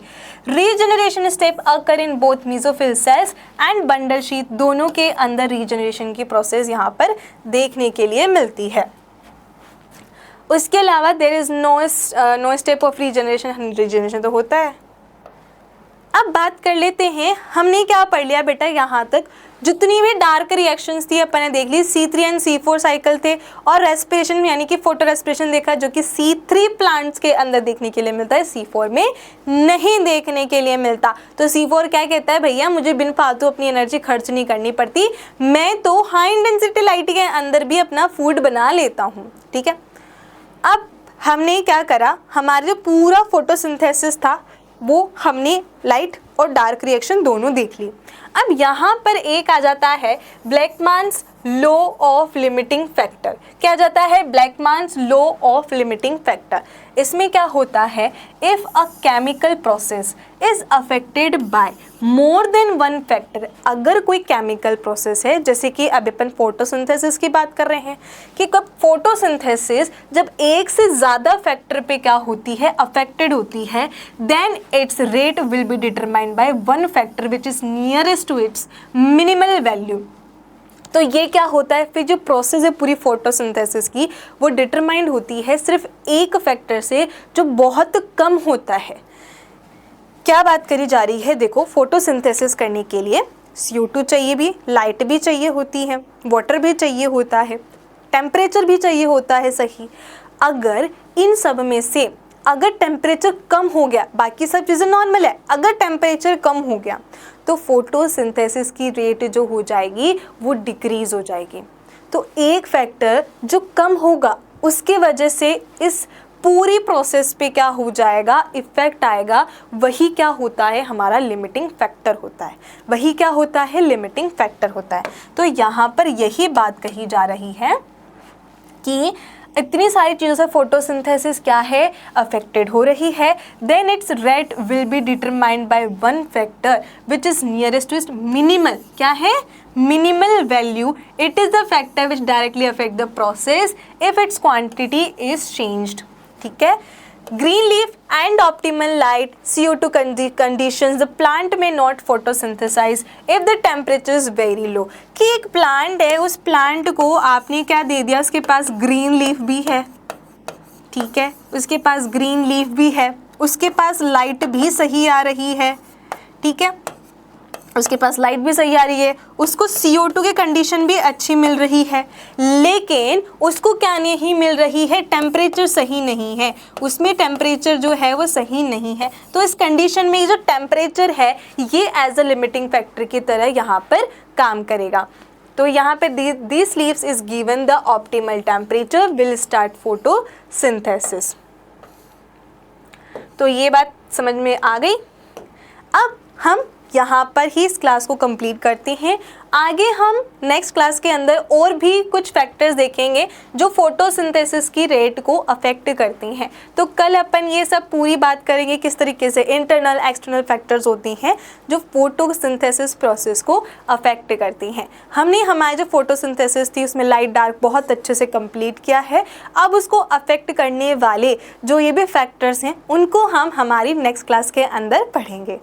regeneration step occur in both mesophyll cells and bundle sheath, दोनों के अंदर रीजनरेशन की प्रोसेस यहाँ पर देखने के लिए मिलती है। उसके अलावा there is no step of regeneration, regeneration तो होता है। अब बात कर लेते हैं, हमने क्या पढ़ लिया बेटा यहाँ तक? जितनी भी डार्क रिएक्शंस थी अपन ने देख ली, C3 एंड C4 साइकिल थे, और रेस्पिरेशन यानी कि फोटो रेस्पिरेशन देखा जो कि C3 प्लांट्स के अंदर देखने के लिए मिलता है, C4 में नहीं देखने के लिए मिलता। तो C4 क्या कहता है? भैया मुझे बिन फालतू अपनी एनर्जी खर्च नहीं करनी पड़ती, मैं तो हाई इंटेंसिटी लाइट के अंदर भी अपना फूड बना लेता हूँ। ठीक है, अब हमने क्या करा, हमारा जो पूरा फोटोसिंथेसिस था वो हमने लाइट और डार्क रिएक्शन दोनों देख ली। अब यहाँ पर एक आ जाता है ब्लैकमैन्स लॉ ऑफ लिमिटिंग फैक्टर। क्या जाता है? ब्लैकमैन्स लॉ ऑफ लिमिटिंग फैक्टर। इसमें क्या होता है? If a chemical process is affected by more than one factor, अगर कोई केमिकल प्रोसेस है, जैसे कि अब अपन फोटोसिंथेसिस की बात कर रहे हैं कि कब फोटोसिंथेसिस जब एक से ज़्यादा फैक्टर पे क्या होती है? अफेक्टेड होती है, then its rate will be determined by one factor which is nearest to its minimal value. तो ये क्या होता है? फिर जो प्रोसेस है पूरी फोटोसिंथेसिस की वो डिटरमाइंड होती है सिर्फ एक फैक्टर से जो बहुत कम होता है। क्या बात करी जा रही है? देखो, फोटोसिंथेसिस करने के लिए CO2 चाहिए भी, लाइट भी चाहिए होती है, वाटर भी चाहिए होता है, टेम्परेचर भी चाहिए होता है। सही, अगर इन सब में से अगर टेम्परेचर कम हो गया, बाकी सब चीज़ें नॉर्मल है, अगर टेम्परेचर कम हो गया तो फोटोसिंथेसिस की रेट जो हो जाएगी वो डिक्रीज़ हो जाएगी। तो एक फैक्टर जो कम होगा उसके वजह से इस पूरी प्रोसेस पे क्या हो जाएगा? इफ़ेक्ट आएगा। वही क्या होता है? हमारा लिमिटिंग फैक्टर होता है। वही क्या होता है? लिमिटिंग फैक्टर होता है। तो यहाँ पर यही बात कही जा रही है कि इतनी सारी चीज़ों से फोटोसिंथेसिस क्या है? अफेक्टेड हो रही है, then its rate will be determined by one factor which is nearest to its minimal. क्या है? Minimal value. It is the factor which directly affect the process if its quantity is changed. ठीक है, green leaf and optimal light CO2 conditions the plant may not photosynthesize if the temperature is very low। कि एक प्लांट है, उस प्लांट को आपने क्या दे दिया, उसके पास ग्रीन लीफ भी है, ठीक है, उसके पास ग्रीन लीफ भी है, उसके पास लाइट भी सही आ रही है, ठीक है, उसके पास लाइट भी सही आ रही है, उसको CO2 की कंडीशन भी अच्छी मिल रही है, लेकिन उसको क्या नहीं मिल रही है, टेम्परेचर सही नहीं है, उसमें टेम्परेचर जो है वो सही नहीं है। तो इस कंडीशन में जो टेम्परेचर है ये एज अ लिमिटिंग फैक्टर की तरह यहाँ पर काम करेगा। तो यहाँ पे this leaves is given the optimal temperature will start photosynthesis. तो ये बात समझ में आ गई। अब हम यहाँ पर ही इस क्लास को कंप्लीट करते हैं। आगे हम नेक्स्ट क्लास के अंदर और भी कुछ फैक्टर्स देखेंगे जो फोटोसिंथेसिस की रेट को अफेक्ट करती हैं। तो कल अपन ये सब पूरी बात करेंगे किस तरीके से इंटरनल एक्सटर्नल फैक्टर्स होती हैं जो फोटोसिंथेसिस प्रोसेस को अफेक्ट करती हैं। हमने हमारी जो फोटोसिंथेसिस थी उसमें लाइट डार्क बहुत अच्छे से कंप्लीट किया है। अब उसको अफेक्ट करने वाले जो ये भी फैक्टर्स हैं उनको हम हमारी नेक्स्ट क्लास के अंदर पढ़ेंगे।